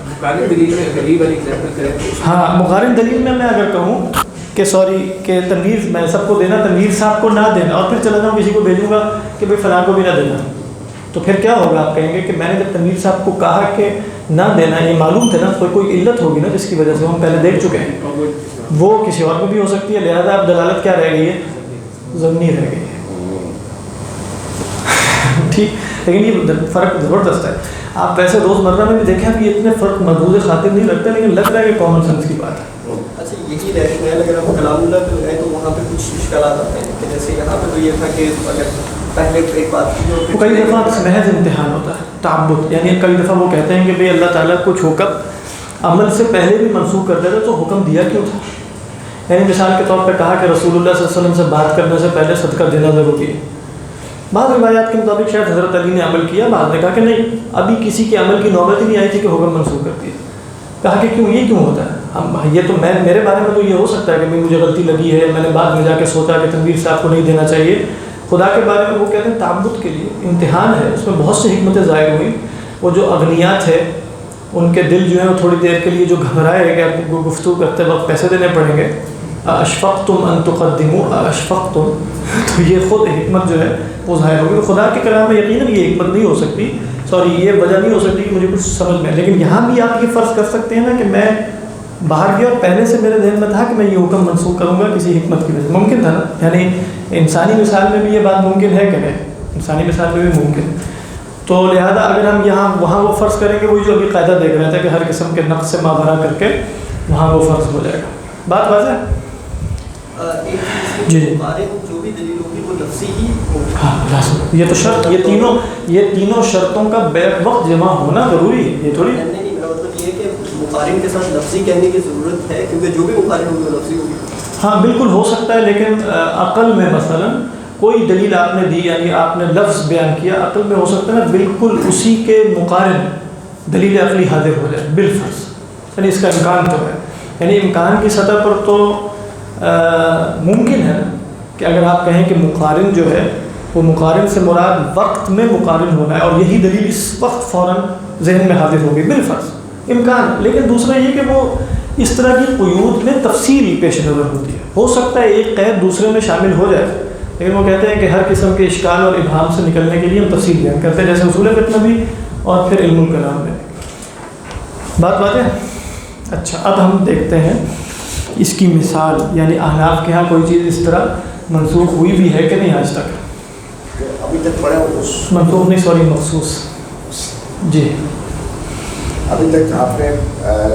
مقارن دلیل میں غریب والی ایگزامپل کریں. ہاں، مقارن دلیل میں اگر کہوں کہ سوری کہ تنویر میں سب کو دینا، تنویر صاحب کو نہ دینا، اور پھر چلا جاؤں کسی کو بھیجوں گا کہ بھائی فلاں کو بھی نہ دینا، تو پھر کیا ہوگا؟ آپ کہیں گے کہ میں نے جب تنویر صاحب کو کہا کہ نہ دینا، یہ معلوم تھا نا، کوئی علت ہوگی نا جس کی وجہ سے ہم پہلے دیکھ چکے ہیں، وہ کسی اور کو بھی ہو سکتی ہے. لہذا اب دلالت کیا رہ گئی ہے؟ ضمنی رہ گئی ہے. ٹھیک، لیکن یہ فرق زبردست ہے. آپ ویسے روزمرہ میں بھی دیکھیں کہ اتنے فرق محدود خاطر نہیں لگتے، لیکن لگ رہا ہے کہ کامن سینس کی بات ہے. اچھا، یہی ریشنل اگر ہم کلام اللہ پہ لگائیں تو وہاں پہ کچھ اشکالات آتے ہیں کہ جیسے یہاں پہ تو یہ تھا کہ اگر پہلے ایک بات کی جو کئی دفعہ محض امتحان ہوتا ہے، تعبد، یعنی کئی دفعہ وہ کہتے ہیں کہ بھئی اللہ تعالیٰ کچھ حکم عمل سے پہلے بھی منسوخ کر دیتا تو حکم دیا کیوں تھا؟ یعنی مثال کے طور پہ کہا کہ رسول اللہ صلی اللہ علیہ وسلم سے بات کرنے سے پہلے صدقہ دینا ضروری ہے. بعض روایات کے مطابق شاید حضرت علی نے عمل کیا، بعض نے کہا کہ نہیں، ابھی کسی کے عمل کی نوبت ہی نہیں آئی تھی کہ حکم منسوخ کر دیا. کہا کہ کیوں، یہ کیوں ہوتا ہے؟ یہ تو میرے بارے میں تو یہ ہو سکتا ہے کہ مجھے غلطی لگی ہے، میں نے بعد میں جا کے سوچا کہ تنویر صاحب کو نہیں دینا چاہیے. خدا کے بارے میں وہ کہتے ہیں تعبد کے لیے امتحان ہے، اس میں بہت سی حکمتیں ظاہر ہوئی. وہ جو اغنیاء تھے ان کے دل جو ہیں وہ تھوڑی دیر کے لیے جو گھبرائے کہ آپ کو گفتگو کرتے وقت پیسے دینے پڑیں گے. اشفقتم ان تقدموا اشفقتم، تو یہ خود حکمت جو ہے وہ ظاہر ہوگی. خدا کے کلام میں یقیناً یہ حکمت نہیں ہو سکتی، سوری یہ وجہ نہیں ہو سکتی کہ مجھے کچھ سمجھ میں. لیکن یہاں بھی آپ یہ فرض کر سکتے ہیں نا کہ میں باہر گیا اور پہلے سے میرے ذہن میں تھا کہ میں یہ حکم منسوخ کروں گا کسی حکمت کی وجہ سے. ممکن تھا نا، یعنی انسانی مثال میں بھی یہ بات ممکن ہے کہ نہیں؟ انسانی مثال میں بھی ممکن. تو لہذا اگر ہم وہاں وہ فرض کریں گے، وہی جو ابھی قاعدہ دیکھ رہے تھے کہ ہر قسم کے نقص سے مابرا کر کے وہاں وہ فرض ہو جائے گا. بات واضح ہے؟ جی، جو بھی دلیل ہوگی وہ لفظی ہی ہوگی. ہاں لازم، یہ تو شرط، یہ تینوں شرطوں کا بیک وقت جمع ہونا ضروری ہے. یہ تھوڑی نہیں، میرا مطلب یہ ہے کہ مقارن کے ساتھ لفظی کہنے کی ضرورت ہے، کیونکہ جو بھی مقارن ہوگی وہ لفظی ہوگی. ہاں بالکل ہو سکتا ہے، لیکن عقل میں مثلا کوئی دلیل آپ نے دی، یعنی آپ نے لفظ بیان کیا، عقل میں ہو سکتا ہے نا بالکل اسی کے مقارن دلیل عقلی حاضر ہو جائے بالفرض، یعنی اس کا امکان تو ہے. یعنی امکان کی سطح پر تو ممکن ہے کہ اگر آپ کہیں کہ مقارن جو ہے وہ مقارن سے مراد وقت میں مقارن ہونا ہے اور یہی دلیل اس وقت فوراً ذہن میں حاضر ہوگی بالفرض، امکان. لیکن دوسرا یہ کہ وہ اس طرح کی قیود میں تفصیل پیش نظر ہوتی ہے. ہو سکتا ہے ایک قید دوسرے میں شامل ہو جائے، لیکن وہ کہتے ہیں کہ ہر قسم کے اشکال اور ابہام سے نکلنے کے لیے ہم تفصیل بیان کرتے ہیں، جیسے اصول فقہ میں بھی اور پھر علم الکلام میں. بات ہے. اچھا، اب ہم دیکھتے ہیں اس کی مثال، یعنی احناف کے ہاں کوئی چیز اس طرح منسوخ ہوئی بھی ہے کہ نہیں آج تک. ابھی تک پڑھا اس منطوق نہیں، سوری مخصوص. جی ابھی تک آپ نے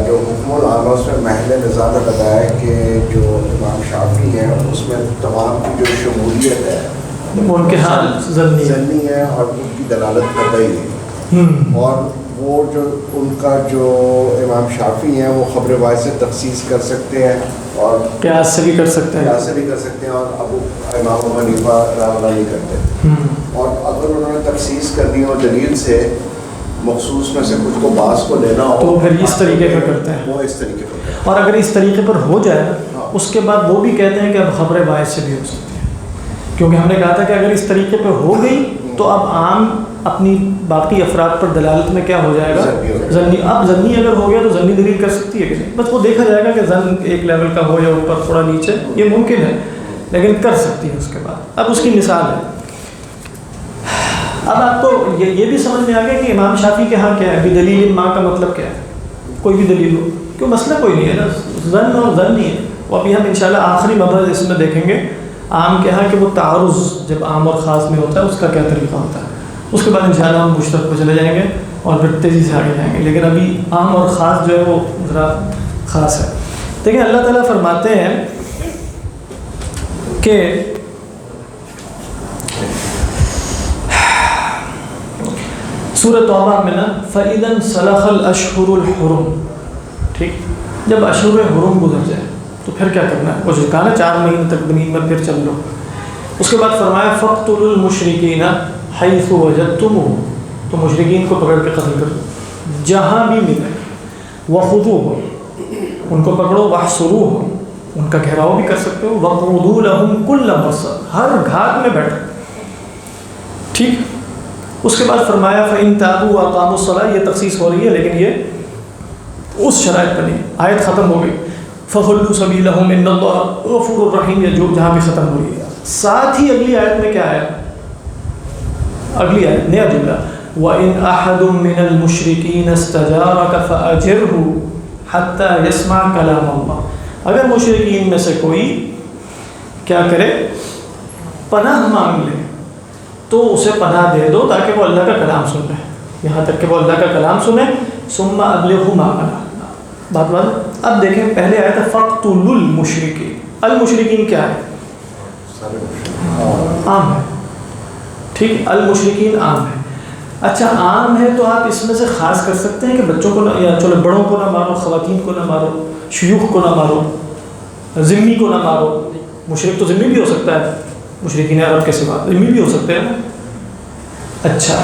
جو حکم العامہ اس میں محل نظام میں بتایا کہ جو امام شافعی ہیں اس میں تمام کی جو شمولیت ہے ان کے ہاں ضمنی ہے اور ان کی دلالت قطعی ہے، اور وہ جو ان کا جو امام شافعی ہیں وہ خبر واحد سے تخصیص کر سکتے ہیں اور قیاس سے بھی کر سکتے ہیں، قیاس سے بھی کر سکتے ہیں، اور امام ابو حنیفہ رحمۃ اللہ نہیں کرتے. اور اگر انہوں نے تخصیص کرنی ہو دلیل سے مخصوص میں سے کچھ کو بعض کو لینا ہو تو پھر اس طریقے کا کرتے ہیں. وہ اس طریقے پر کرتے ہیں. اور اگر اس طریقے پر ہو جائے اس کے بعد وہ بھی کہتے ہیں کہ اب خبر باعث سے بھی ہو سکتی ہے، کیونکہ ہم نے کہا تھا کہ اگر اس طریقے پر ہو گئی تو اب عام اپنی باقی افراد پر دلالت میں کیا ہو جائے گا، ضمنی. اب ضمنی اگر ہو گیا تو ضمنی دلیل کر سکتی ہے کہ نہیں، بس وہ دیکھا جائے گا کہ ضمن ایک لیول کا ہو یا اوپر تھوڑا نیچے، یہ ممکن ہے لیکن کر سکتی ہے اس کے بعد. اب اس کی مثال ہے. اب آپ کو یہ بھی سمجھ میں آ گیا کہ امام شافعی کے ہاں کیا ہے، بھی دلیل ماں کا مطلب کیا ہے، کوئی بھی دلیل ہو، کیوں مسئلہ کوئی نہیں ہے نا، ظن اور ظن نہیں ہے. وہ ابھی ہم انشاءاللہ آخری مبحث اس میں دیکھیں گے عام کے ہاں کہ وہ تعارض جب عام اور خاص میں ہوتا ہے اس کا کیا طریقہ ہوتا ہے. اس کے بعد انشاءاللہ ہم مشترک پہ چلے جائیں گے اور پھر تیزی سے آگے جائیں گے، لیکن ابھی عام اور خاص جو ہے وہ ذرا خاص ہے. دیکھیں اللہ تعالیٰ فرماتے ہیں کہ سورۃ توبہ میں نا فَإِذَا انْسَلَخَ الْأَشْهُرُ الْحُرُمُ، ٹھیک، جب اشہر حرم گزر جائے تو پھر کیا کرنا ہے، وہ جو کہا نا 4 مہینے تک زمین میں پھر چل لو. اس کے بعد فرمایا فَاقْتُلُوا الْمُشْرِكِينَ حَيْثُ وَجَدْتُمُوهُمْ، تو مشرکین کو پکڑ کے قتل کر دو جہاں بھی ملے. وَخُذُوهُمْ، ان کو پکڑو. وَاحْصُرُوهُمْ، ان کا گھیراؤ بھی کر سکتے ہو. وَقْعُدُوا لَهُمْ كُلَّ مَرْصَدٍ، ہر گھاٹ میں بیٹھو. ٹھیک. اس کے بعد فرمایا فَإِن تَابُوا وَأَقَامُوا الصَّلَاةَ، یہ تخصیص ہو رہی ہے لیکن یہ اس شرائط پر نہیں، آیت ختم ہو گئی. فَخُلُّوا سَبِيلَهُمْ إِنَّ اللَّهَ غَفُورٌ رَحِيمٌ، یہ جو جہاں بھی ختم ہو رہی ہے. ساتھ ہی اگلی آیت میں کیا آیا، اگلی آیت نیا جملہ وَإِنْ أَحَدٌ مِّنَ الْمُشْرِكِينَ اسْتَجَارَكَ فَأَجِرْهُ حَتَّى يَسْمَعَ كَلَامَ اللَّهِ، اگر مشرکین میں سے کوئی کیا کرے، پناہ مانگ لے تو اسے پناہ دے دو تاکہ وہ اللہ کا کلام سن لے، یہاں تک کہ وہ اللہ کا کلام سنے. ثُمَّ أَبْلِغْهُ مَا بَلَغَ، بات. اب دیکھیں پہلے آیا تھا فَاقْتُلُوا الْمُشْرِكِينَ، المشرکین کیا ہے، عام ہے. ٹھیک، المشرکین عام ہے. اچھا عام ہے تو آپ اس میں سے خاص کر سکتے ہیں کہ بچوں کو نہ، یا چلو بڑوں کو نہ مارو، خواتین کو نہ مارو، شیوخ کو نہ مارو، ذمی کو نہ مارو. مشرک تو ذمی بھی ہو سکتا ہے، مشرکین عرب کے سوا ذمی بھی ہو سکتے ہیں نا. اچھا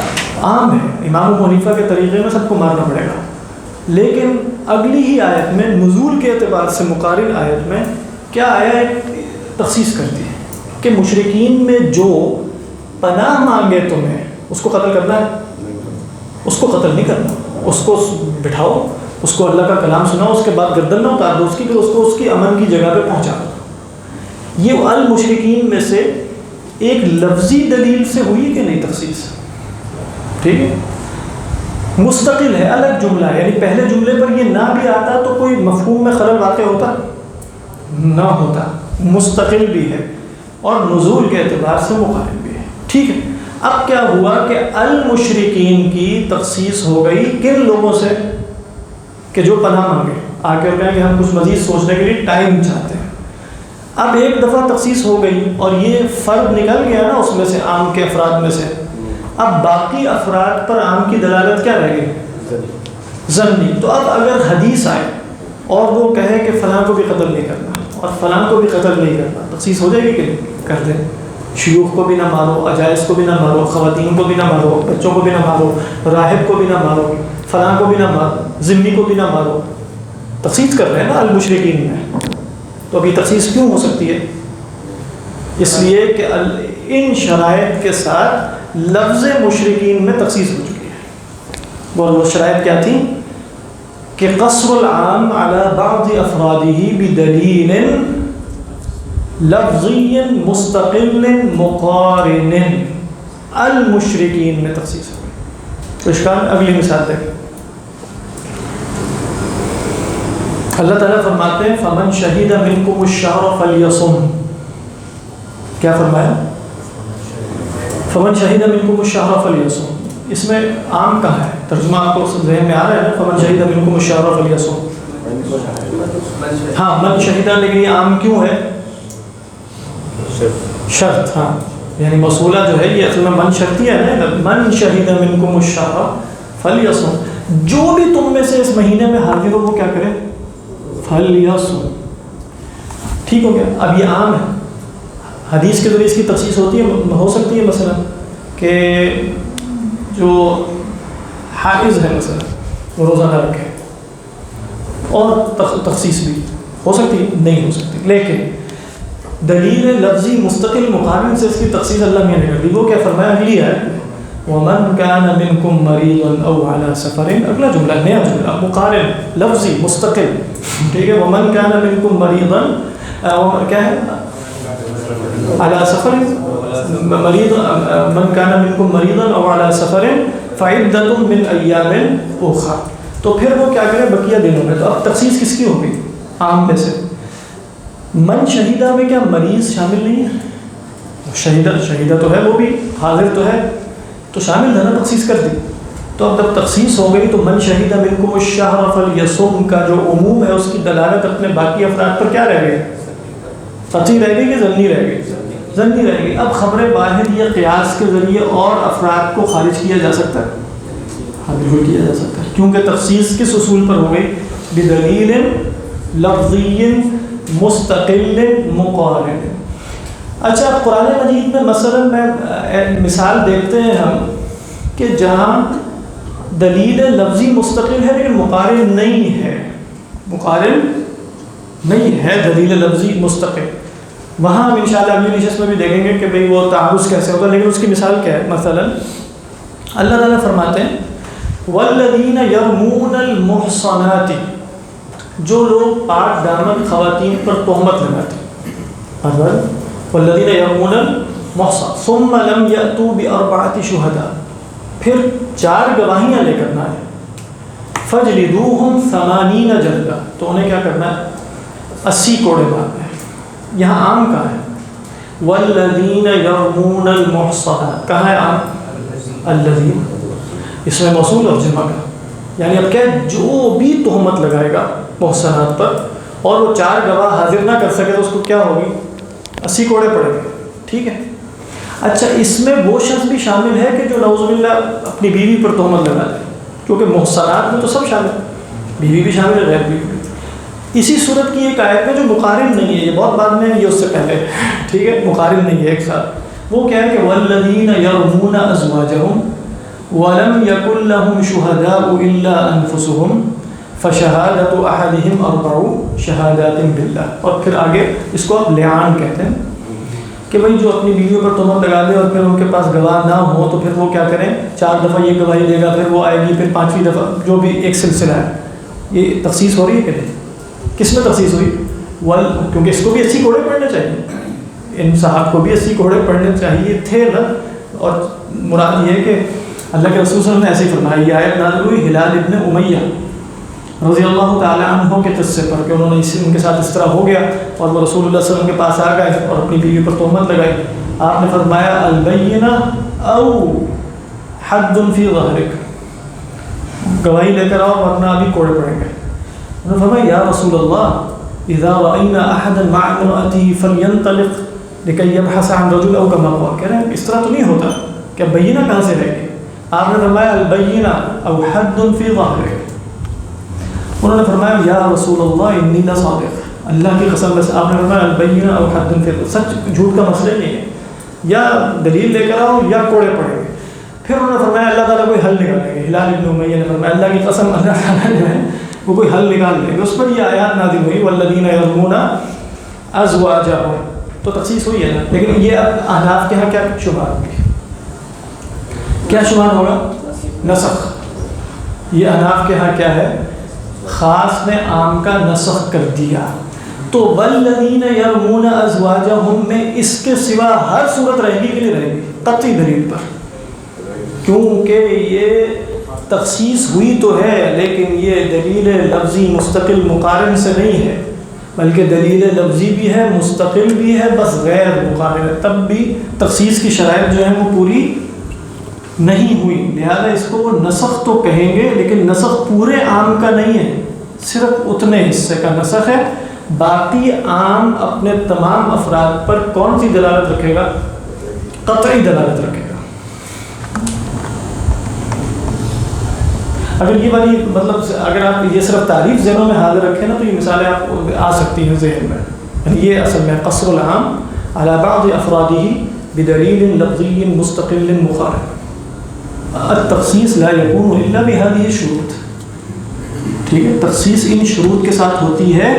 عام ہے، امام ابو حنیفہ کے طریقے میں سب کو مارنا پڑے گا. لیکن اگلی ہی آیت میں نزول کے اعتبار سے مقارن آیت میں کیا آیا، ایک تخصیص کرتی ہے کہ مشرکین میں جو پناہ مانگے تمہیں اس کو قتل کرنا ہے، اس کو قتل نہیں کرنا، اس کو بٹھاؤ، اس کو اللہ کا کلام سناؤ، اس کے بعد گردن نہ اتار دو اس کی، پھر اس کو اس کی امن کی جگہ پہ پہنچا دو. یہ المشرکین میں سے ایک لفظی دلیل سے ہوئی کہ نہیں تخصیص، ٹھیک ہے، مستقل ہے، الگ جملہ ہے. یعنی پہلے جملے پر یہ نہ بھی آتا تو کوئی مفہوم میں خلل واقع ہوتا نہ ہوتا، مستقل بھی ہے اور نزول کے اعتبار سے مقارن بھی ہے. ٹھیک ہے. اب کیا ہوا کہ المشرکین کی تخصیص ہو گئی کن لوگوں سے، کہ جو پناہ مانگے. آگے کہیں کہ ہم کچھ مزید سوچنے کے لیے ٹائم چاہتے ہیں. اب ایک دفعہ تخصیص ہو گئی اور یہ فرد نکل گیا نا اس میں سے، عام کے افراد میں سے. اب باقی افراد پر عام کی دلالت کیا رہ گئی، ظنی. تو اب اگر حدیث آئے اور وہ کہے کہ فلاں کو بھی قتل نہیں کرنا اور فلاں کو بھی قتل نہیں کرنا، تخصیص ہو جائے گی کہ نہیں، کر دیں. شیوخ کو بھی نہ مارو، عجائز کو بھی نہ مارو، خواتین کو بھی نہ مارو، بچوں کو بھی نہ مارو، راہب کو بھی نہ مارو، فلاں کو بھی نہ مارو، ذمی کو بھی نہ مارو. تخصیص کر رہے ہیں نا المشرکین میں. تو ابھی تخصیص کیوں ہو سکتی ہے، اس لیے کہ ان شرائط کے ساتھ لفظ مشرکین میں تخصیص ہو چکی ہے. وہ شرائط کیا تھی کہ قصر العام علی بعض افرادہ بدلیل لفظی مستقل مقارن. المشرکین میں تخصیص ہو گئی. تو اشکال، اگلی مثال دیکھیں. اللہ تعالیٰ فرماتے ہیں فمن شہید منکم الشہر فلیصم. کیا فرمایا، فمن شہد منکم الشہر فلیصم، اس میں عام کہاں ہے؟ ترجمہ آپ کو ذہن میں آ رہا ہے نا، فمن شہد منکم الشہر فلیصم. ہاں من شہیدہ، لیکن یہ عام کیوں ہے؟ شرط. ہاں یعنی موصولہ جو ہے یہ اصل میں من شرطی ہے نا. من شہید منکم الشہر فلیصم، جو بھی تم میں سے اس مہینے میں حاضر ہو وہ کیا کرے؟ فلیصم. ٹھیک ہو گیا. اب یہ عام ہے، حدیث کے ذریعے اس کی تخصیص ہوتی ہے، ہو سکتی ہے مثلا کہ جو حائض ہے مثلا وہ روزہ نہ رکھے، اور تخصیص بھی ہو سکتی ہے، نہیں ہو سکتی. لیکن دلیل لفظی مستقل مقارن سے اس کی تخصیص اللہ میاں نے کر دی. وہ کیا فرمایا؟ اگلی ہے وَمَنْ كَانَ مِنْكُمْ مَرِيضًا أَوْ عَلَى سَفَرٍ. اگلا جملہ نیا جملہ مقارن لفظی مستقل. ٹھیک ہے. وَمَنْ كَانَ مِنْكُمْ مَرِيضًا کیا ہے؟ عَلَى سَفَرٍ مَرِيضًا مَنْ كَانَ مِنْكُمْ مَرِيضًا أَوْ عَلَى سَفَرٍ فَعِدَّةٌ مِنْ أَيَّامٍ أُخَرَ. تو پھر وہ کیا کرے؟ بقیہ دنوں میں. تو اب تخصیص کس کی ہوگی؟ عام میں سے. من شہیدہ میں کیا مریض شامل نہیں ہے؟ شہیدہ تو ہے، وہ بھی حاضر تو ہے، تو شامل ہے نا، تخصیص کر دی. تو اب جب تخصیص ہو گئی تو من شہیدہ منکم الشہر فلیصم کا جو عموم ہے اس کی دلالت اپنے باقی افراد پر کیا رہ گئی؟ قطعی رہ گئی کہ ظنی رہ گئی؟ ظنی رہ گئی. اب خبر واحد یا قیاس کے ذریعے اور افراد کو خارج کیا جا سکتا ہے؟ ہاں بالکل کیا جا سکتا ہے، کیونکہ تخصیص کس اصول پر ہو گئی؟ بدلیل لفظی مستقل مقارن. اچھا قرآن مجید میں مثلا میں مثال دیکھتے ہیں ہم کہ جہاں دلیل لفظی مستقل ہے لیکن مقارن نہیں ہے، مقارن نہیں ہے دلیل لفظی مستقل، وہاں ہم انشاءاللہ اگلی نشست میں بھی دیکھیں گے کہ بھئی وہ تعارض کیسے ہوگا. لیکن اس کی مثال کیا ہے؟ مثلا اللہ تعالیٰ فرماتے ہیں والذین یرمون المحصنات، جو لوگ پاک دامن خواتین پر تہمت لگاتے ہیں. والذین یرمون المحصنات ثم لم یأتوا بأربعۃ شہداء، پھر 4 گواہیاں لے کر نہ آئے. فجلدوہم 80 جلدہ، تو انہیں کیا کرنا ہے؟ 80 کوڑے مارنے ہیں. یہاں عام کہاں ہے؟ والذین یرمون المحصنات، کہاں ہے عام؟ الذین، اس میں موصول اور جمع کا، یعنی اب کیا جو بھی تہمت لگائے گا محصنات پر اور وہ 4 گواہ حاضر نہ کر سکے تو اس کو کیا ہوگی؟ 80 کوڑے پڑیں گے. ٹھیک ہے. اچھا اس میں وہ شخص بھی شامل ہے کہ جو نعوذ باللہ اپنی بیوی پر تہمت لگا دے، کیونکہ محصنات میں تو سب شامل، بیوی بھی شامل ہے، غیر بیوی بھی. اسی صورت کی ایک آیت میں جو مقارن نہیں ہے، یہ بہت بعد میں، یہ اس سے پہلے، ٹھیک ہے، مقارن نہیں ہے ایک ساتھ. وہ کیا ہے کہ والذین یرمون ازواجہم ولم یکن لہم شہداء الا انفسہم فشہادۃ احدہم 4 شہادات باللہ. اور پھر آگے اس کو آپ لعان کہتے ہیں کہ بھئی جو اپنی بیویوں پر تہمت لگا دے اور پھر ان کے پاس گواہ نہ ہو تو پھر وہ کیا کریں؟ 4 دفعہ یہ گواہی دے گا، پھر وہ آئے گی، پھر 5ویں دفعہ، جو بھی ایک سلسلہ ہے. یہ تخصیص ہو رہی ہے کہ نہیں؟ کس میں تخصیص ہوئی؟ کیونکہ اس کو بھی 80 کوڑے پڑھنے چاہیے، ان صاحب کو بھی 80 کوڑے پڑھنے چاہیے تھے نا. اور مراد یہ ہے کہ اللہ کے رسول صلی اللہ علیہ وسلم نے ایسے ہی فرمایا. یہ آیت نازل ہوئی ہلال ابن امیہ رضی اللہ تعالیٰ عنہ کے قصے پر کہ انہوں نے ان کے ساتھ اس طرح ہو گیا اور وہ رسول اللہ صلی اللہ علیہ وسلم کے پاس آ گئے اور اپنی بیوی پر تہمت لگائی. آپ نے فرمایا البینہ او حد فی ظہرک، گواہی لے کر آؤ ورنہ ابھی کوڑے پڑیں گے. انہوں نے فرمایا یا رسول اللہ اذا رأینا احدا مع امرأته فلینطلق لکی یبحث عن رجل او کما قال. کہہ رہے ہیں اس طرح تو نہیں ہوتا کہ بینہ کہاں سے رہ گئی. آپ نے فرمایا البینہ او حد فی ظہرک. انہوں نے فرمایا یا رسول اللہ انی لصادق، اللہ کی قسم بس. آپ نے فرمایا البینہ او حد فی ظہرک، سچ جھوٹ کا مسئلہ نہیں ہے، یا دلیل لے کر آؤ یا کوڑے پڑیں گے. پھر انہوں نے فرمایا اللہ تعالیٰ کوئی حل نکالیں گے. ہلال ابن امیہ نے فرمایا اللہ کی قسم اللہ تعالیٰ جو ہے وہ کوئی حل نکال لیں گے. اس پر یہ آیات نازل ہوئی والذین یرمون ازواجہم. تو تخصیص ہوئی ہے نا. لیکن یہ اب احناف کے ہاں کیا شبہات ہوگی؟ کیا شبہات ہوگا؟ نسخ. یہ احناف کے ہاں کیا ہے؟ خاص نے عام کا نسخ کر دیا. تو والذین یرمون ازواجہم میں اس کے سوا ہر صورت رہے گی کہ نہیں رہے گی؟ قطعی دلیل پر، کیونکہ یہ تخصیص ہوئی تو ہے لیکن یہ دلیل لفظی مستقل مقارن سے نہیں ہے. بلکہ دلیل لفظی بھی ہے، مستقل بھی ہے، بس غیر مقارن ہے، تب بھی تخصیص کی شرائط جو ہیں وہ پوری نہیں ہوئی، لہذا اس کو وہ نسخ تو کہیں گے، لیکن نسخ پورے عام کا نہیں ہے، صرف اتنے حصے کا نسخ ہے، باقی عام اپنے تمام افراد پر کون سی دلالت رکھے گا؟ قطعی دلالت رکھے گا۔ اگر یہ والی مطلب اگر آپ یہ صرف تعریف ذہنوں میں حاضر رکھیں نا تو یہ مثالیں آپ کو آ سکتی ہیں ذہن میں، یعنی یہ اصل میں قصر العام علی بعض افرادہ بدلیل لفظی مستقل مقارن، التخصیص لا یکون الا بهذه الشروط، ٹھیک ہے، تخصیص ان شروط کے ساتھ ہوتی ہے۔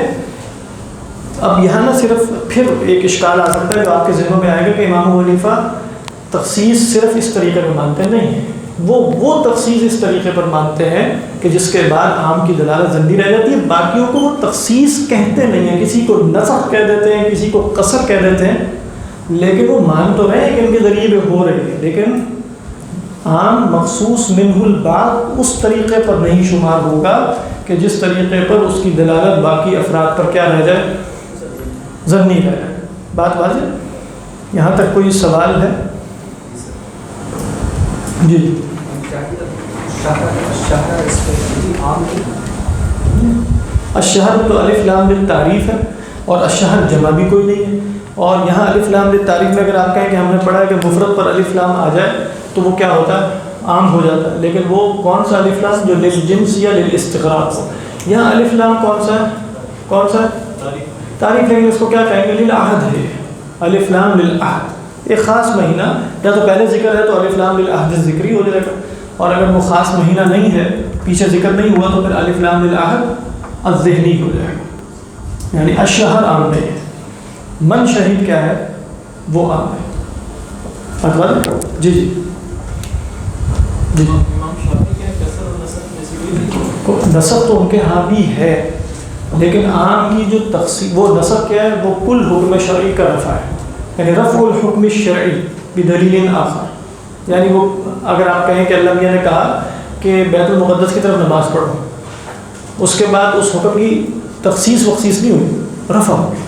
اب یہاں نہ صرف پھر ایک اشکال آ سکتا ہے جو آپ کے ذہنوں میں آئے گا کہ امام ابو حنیفہ تخصیص صرف اس طریقے پر مانتے نہیں ہیں، وہ تخصیص اس طریقے پر مانتے ہیں کہ جس کے بعد عام کی دلالت زندی رہ جاتی ہے، باقیوں کو وہ تخصیص کہتے نہیں ہیں، کسی کو نسخ کہہ دیتے ہیں، کسی کو قصر کہہ دیتے ہیں، لیکن وہ مان تو رہے ہیں کہ ان کے ذریعے بھی ہو رہی ہے، لیکن عام مخصوص منہ البعض اس طریقے پر نہیں شمار ہوگا کہ جس طریقے پر اس کی دلالت باقی افراد پر کیا رہ جائے؟ ظنی رہ جائے۔ بات واضح؟ یہاں تک کوئی سوال ہے؟ جی الشہر تو الف لام للتعریف ہے اور الشہر جمع بھی کوئی نہیں ہے، اور یہاں الف لام للتعریف میں اگر آپ کہیں کہ ہم نے پڑھا ہے کہ مفرد پر الف لام آ جائے تو وہ کیا ہوتا ہے؟ عام ہو جاتا ہے، لیکن وہ کون سا الف لام جو للجنس یا للاستغراق ہو؟ یہاں الف لام کون سا ہے؟ تعریف، لیکن اس کو کیا کہیں گے؟ للعہد ہے، الف لام للعہد، ایک خاص مہینہ یا تو پہلے ذکر ہے تو الف لام للعہد ذکری ہو جائے گا، اور اگر وہ خاص مہینہ نہیں ہے، پیچھے ذکر نہیں ہوا، تو پھر الف لام للعہد الذہنی ہو جائے گا، یعنی الشہر عام نہیں ہے، من شہید کیا ہے؟ وہ عام ہے۔ جی نسخ تو ان کے ہاں بھی ہے، لیکن عام کی جو تقسیم وہ نسخ کیا ہے؟ وہ کل حکم شرعی کا رفع ہے، یعنی رفع الحکم الشرعی بدلیل آخر، یعنی وہ اگر آپ کہیں کہ اللہ میاں نے کہا کہ بیت المقدس کی طرف نماز پڑھو، اس کے بعد اس حکم کی تخصیص وخصیص نہیں ہوئی، رفع ہو گئی،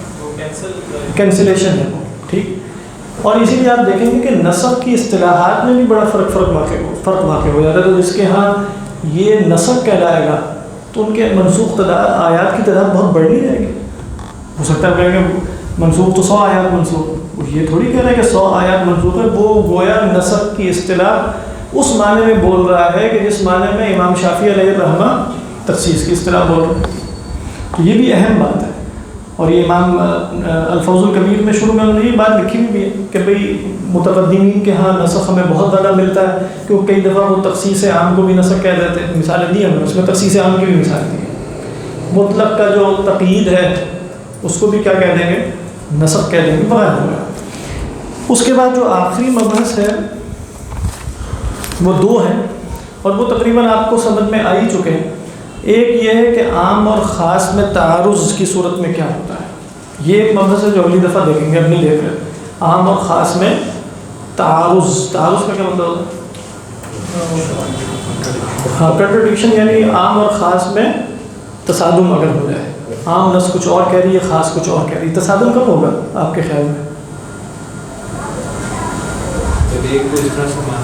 کینسلیشن ہے، ٹھیک۔ اور اسی لیے آپ دیکھیں گے کہ نسخ کی اصطلاحات میں بھی بڑا فرق واقع ہو جاتا ہے، تو جس کے ہاں یہ نسخ کہلائے گا تو ان کے منسوخ آیات کی تعداد بہت بڑھنی رہے گی، ہو سکتا ہے کہیں گے منسوخ تو 100 آیات منسوخ، یہ تھوڑی کہہ رہے ہیں کہ 100 آیات منسوخ ہے، وہ گویا نسخ کی اصطلاح اس معنی میں بول رہا ہے کہ جس معنی میں امام شافعی علیہ الرحمہ تخصیص کی اصطلاح بول رہے ہیں، تو یہ بھی اہم بات ہے۔ اور یہ امام الفوز الکبیر میں شروع میں انہوں نے یہ بات لکھی بھی ہے کہ بھئی متقدمین کے ہاں نسخ ہمیں بہت زیادہ ملتا ہے، کیونکہ کئی دفعہ وہ تخصیص عام کو بھی نسخ کہہ دیتے ہیں، مثالیں دی ہم نے، اس میں تخصیص عام کی بھی مثال دی ہے، مطلق کا جو تقیید ہے اس کو بھی کیا کہہ دیں گے؟ نسخ کہہ دیں گے، بغیر ہوگا۔ اس کے بعد جو آخری مبحث ہے وہ 2 ہیں، اور وہ تقریباً آپ کو سمجھ میں آ ہی چکے ہیں۔ ایک یہ ہے کہ عام اور خاص میں تعارض کی صورت میں کیا ہوتا ہے، یہ ایک مبحث ہے جو اگلی دفعہ دیکھیں گے، اب نہیں دیکھ رہے۔ عام اور خاص میں تعارض کا کیا مطلب ہوتا ہے؟ ہاں، کنٹرڈکشن، یعنی عام اور خاص میں تصادم اگر ہو جائے، عام نص کچھ اور کہہ رہی ہے، خاص کچھ اور کہہ رہی ہے، تصادم کب ہوگا آپ کے خیال میں؟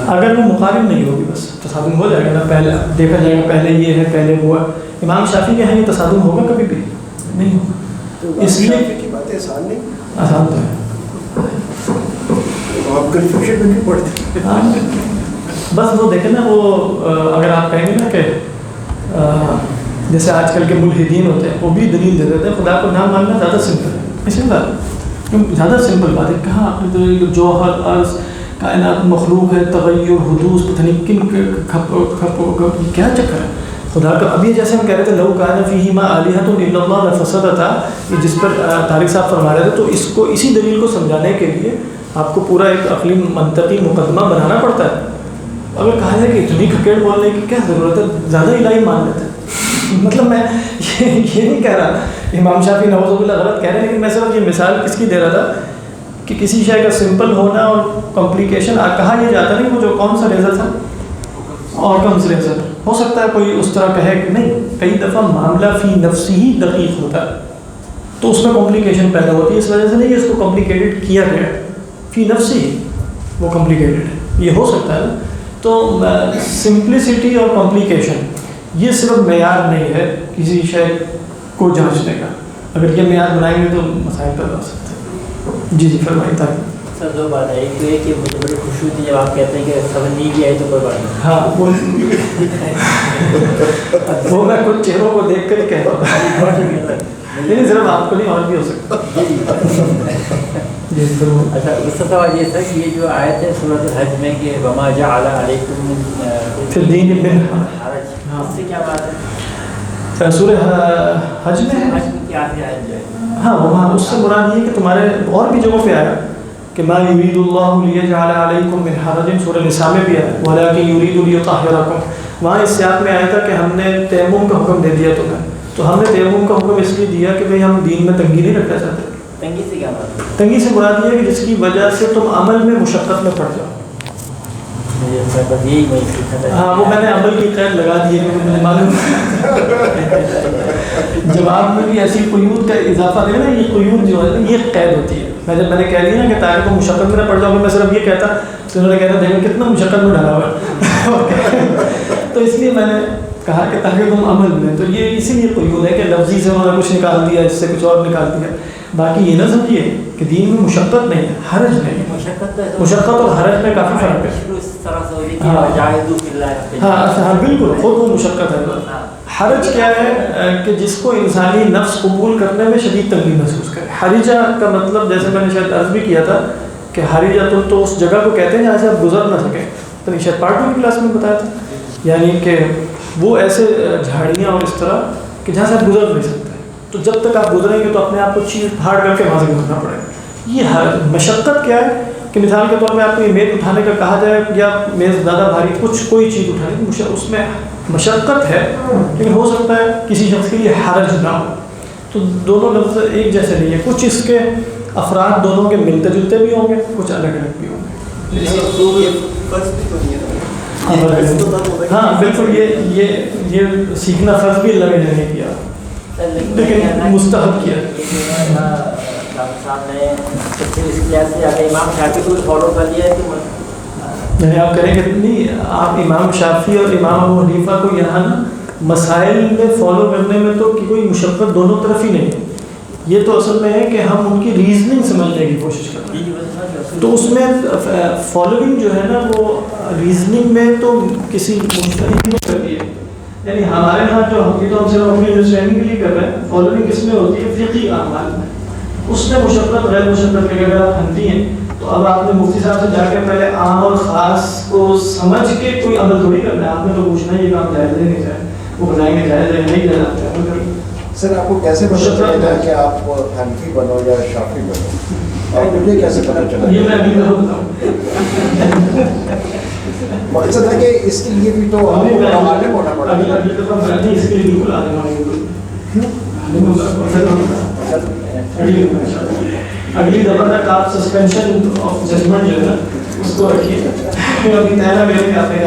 اگر وہ مقارن نہیں ہوگی، بس تصادم ہو جائے گا نا، پہلے دیکھا جائے گا پہلے یہ ہے پہلے وہ ہے۔ امام شافعی کے ہیں یہ تصادم ہوگا کبھی بھی نہیں ہوگا، اس لیے کی بات آسان نہیں، آسان تو ہے، آپ کنفیوژن میں نہیں پڑتے۔ بس وہ دیکھیں نا، وہ اگر آپ کہیں گے نا کہ جیسے آج کل کے ملحدین ہوتے ہیں، وہ بھی دلیل دے دیتے ہیں خدا کو نہ ماننا زیادہ سمپل ہے، اسی بات زیادہ سمپل بات ہے، کہاں جوہر عرض کائنات مخلوق ہے، تغیر حدوث پتہ نہیں کن کیا چکر ہے خدا کا۔ ابھی جیسے ہم کہہ رہے تھے لو کان فیہما آلہۃ الا اللہ لفسدتا، جس پر طارق صاحب فرما رہے تھے، تو اس کو اسی دلیل کو سمجھانے کے لیے آپ کو پورا ایک عقلی منطقی مقدمہ بنانا پڑتا ہے۔ اگر کہا جائے کہ اتنی کھکیڑ بولنے کی کیا ضرورت ہے، زیادہ الہی مان لیتے ہیں، مطلب میں یہ نہیں کہہ رہا امام شافعی نعوذ باللہ غلط کہہ رہے ہیں، لیکن میں صرف یہ مثال کس کی دے رہا تھا کہ کسی شے کا سمپل ہونا اور کمپلیکیشن کہا یہ جاتا نہیں، وہ جو کون سا ریزر تھا اور کم سے ریزر، ہو سکتا ہے کوئی اس طرح کہے کہ نہیں، کئی دفعہ معاملہ فی نفسی ہی دقیق ہوتا ہے، تو اس میں کمپلیکیشن پیدا ہوتی ہے. اس وجہ سے نہیں کہ اس کو کمپلیکیٹڈ کیا گیا فی نفسی ہی وہ کمپلیکیٹڈ ہے، یہ ہو سکتا ہے نا. تو سمپلسٹی اور کمپلیکیشن یہ صرف معیار نہیں ہے کسی شے کو جانچنے کا. اگر یہ معیار بنائیں گے تو مسائل پیدا ہو سکتے ہیں. جی فرمائیے. تاکہ سر دو بات ہے، ایک تو یہ کہ مجھے بڑی خوشی ہوتی ہے جب آپ کہتے ہیں کہ سمجھ نہیں بھی آئی تو کوئی بات نہیں. ہاں وہ میں کچھ چہروں کو دیکھ کر ہی کہہ رہا ہوں. نہیں صرف آپ کو نہیں، اور بھی ہو سکتا. اچھا اس کا سوال یہ تھا کہ یہ جو آیت ہے سورۃ الحج میں کہ وما جعل علیکم فی الدین من حرج، اس سے کیا بات ہے؟ سورہ حج میں ہے. حج کی آخری آیت جو ہے، ہاں وہاں اس سے مراد یہ ہے کہ تمہارے اور بھی جگہوں پہ آیا کہ ما یرید اللہ لیجعل علیکم من حرج، سورہ نساء میں بھی آیا ولکن یرید لیطہرکم. وہاں اس سیاق میں آیا تھا کہ ہم نے تیمم کا حکم دے دیا تمہیں. تو ہم نے تیمم کا حکم اس لیے دیا کہ بھئی ہم دین میں تنگی نہیں رکھنا چاہتے. تنگی سے کیا بات ہے؟ تنگی سے مراد یہ ہے کہ جس کی وجہ سے تم عمل میں مشقت میں پڑ جاؤ. بس یہی میں سیکھا تھا. ہاں وہ میں نے عمل کی قید لگا دی ہے کیونکہ مجھے معلوم جواب میں بھی ایسی قیود کا اضافہ دے نا. یہ قیود جو ہے یہ قید ہوتی ہے. میں جب میں نے کہہ دیا نا کہ تاکہ تم مشقت میں نہ پڑ جاؤ، میں صرف یہ کہتا تو انہوں نے کہتا دیکھو کتنا مشقت میں ڈالا ہوا ہے. تو اس لیے میں نے کہا کہ تاکہ تم عمل میں، تو یہ اسی لیے قیود ہے کہ لفظی سے انہوں نے کچھ نکال دیا، اس سے کچھ اور نکال دیا. باقی یہ نہ سمجھیے کہ دین میں مشقت نہیں ہے، حرج نہیں ہے. مشقت اور حرج میں کافی فرق ہے. ہاں بالکل خود وہ مشقت ہے. حرج کیا ہے کہ جس کو انسانی نفس قبول کرنے میں شدید تنگی محسوس کرے. حریجہ کا مطلب جیسے میں نے شاید عرض بھی کیا تھا کہ حریجہ تو اس جگہ کو کہتے ہیں جہاں سے آپ گزر نہ سکیں. تو نہیں شاید پارٹ 2 کی کلاس میں بتایا تھا، یعنی کہ وہ ایسے جھاڑیاں اور اس طرح کہ جہاں سے آپ گزر نہیں سکتے. تو جب تک آپ گزریں گے تو اپنے آپ کو چیز پھاڑ کر کے وہاں سے گزرنا پڑے گا. یہ مشقت کیا ہے کہ مثال کے طور پہ آپ کو یہ میز اٹھانے کا کہا جائے یا میز زیادہ بھاری کوئی چیز اٹھانے کی اس میں مشقت ہے، لیکن ہو سکتا ہے کسی شخص کے لیے حرج نہ ہو. تو دونوں لفظ ایک جیسے نہیں ہے. کچھ اس کے افراد دونوں کے ملتے جلتے بھی ہوں گے، کچھ الگ الگ بھی ہوں گے. ہاں بالکل یہ سیکھنا فرض بھی اللہ نے نہیں کیا لیکن مستحب کیا. امام شافعی کو فالو کر لیا ہے کہ نہیں آپ کریں گے نہیں. آپ امام شافعی اور امام ابو حنیفہ کو یہاں نا مسائل میں فالو کرنے میں تو کوئی مشقت دونوں طرف ہی نہیں ہے. یہ تو اصل میں ہے کہ ہم ان کی ریزننگ سمجھنے کی کوشش کرتے ہیں. تو اس میں فالوئنگ جو ہے نا وہ ریزننگ میں تو کسی مجتہد میں کرتی ہے. یعنی ہمارے یہاں جو ہم تو ہم صرف اپنی انڈرسٹینڈنگ کے لیے کر رہے ہیں. فالوئنگ کس میں ہوتی ہے؟ فقہی اعمال میں. اس میں مشقت غیر مشقت کے اگر آپ ہنتی ہیں تو اب آپ نے مفتی صاحب سے جا کے پہلے عام اور خاص کو سمجھ کے کوئی عمل تھوڑی کرنا ہے. آپ نے تو پوچھنا ہے یہ کام جائز ہے نہیں جائز. وہ بتائیں گے جائز ہے نہیں جائز. آپ عمل کریں. سر آپ کو کیسے پتہ چلے کہ آپ حنفی بنو یا شافعی بنو؟ اور مجھے کیسے پتہ چلا؟ یہ میں ابھی بتاؤں. مقصد ہے کہ اس کے لیے بھی تو عالم ہونا پڑتا ہے. اگلی دفعہ میں اس کے لیے بالکل عالم اگلی دفعہ تک آپ سسپینشن آف ججمنٹ جو ہے نا اس کو رکھیے. ابھی نیا میرے کافی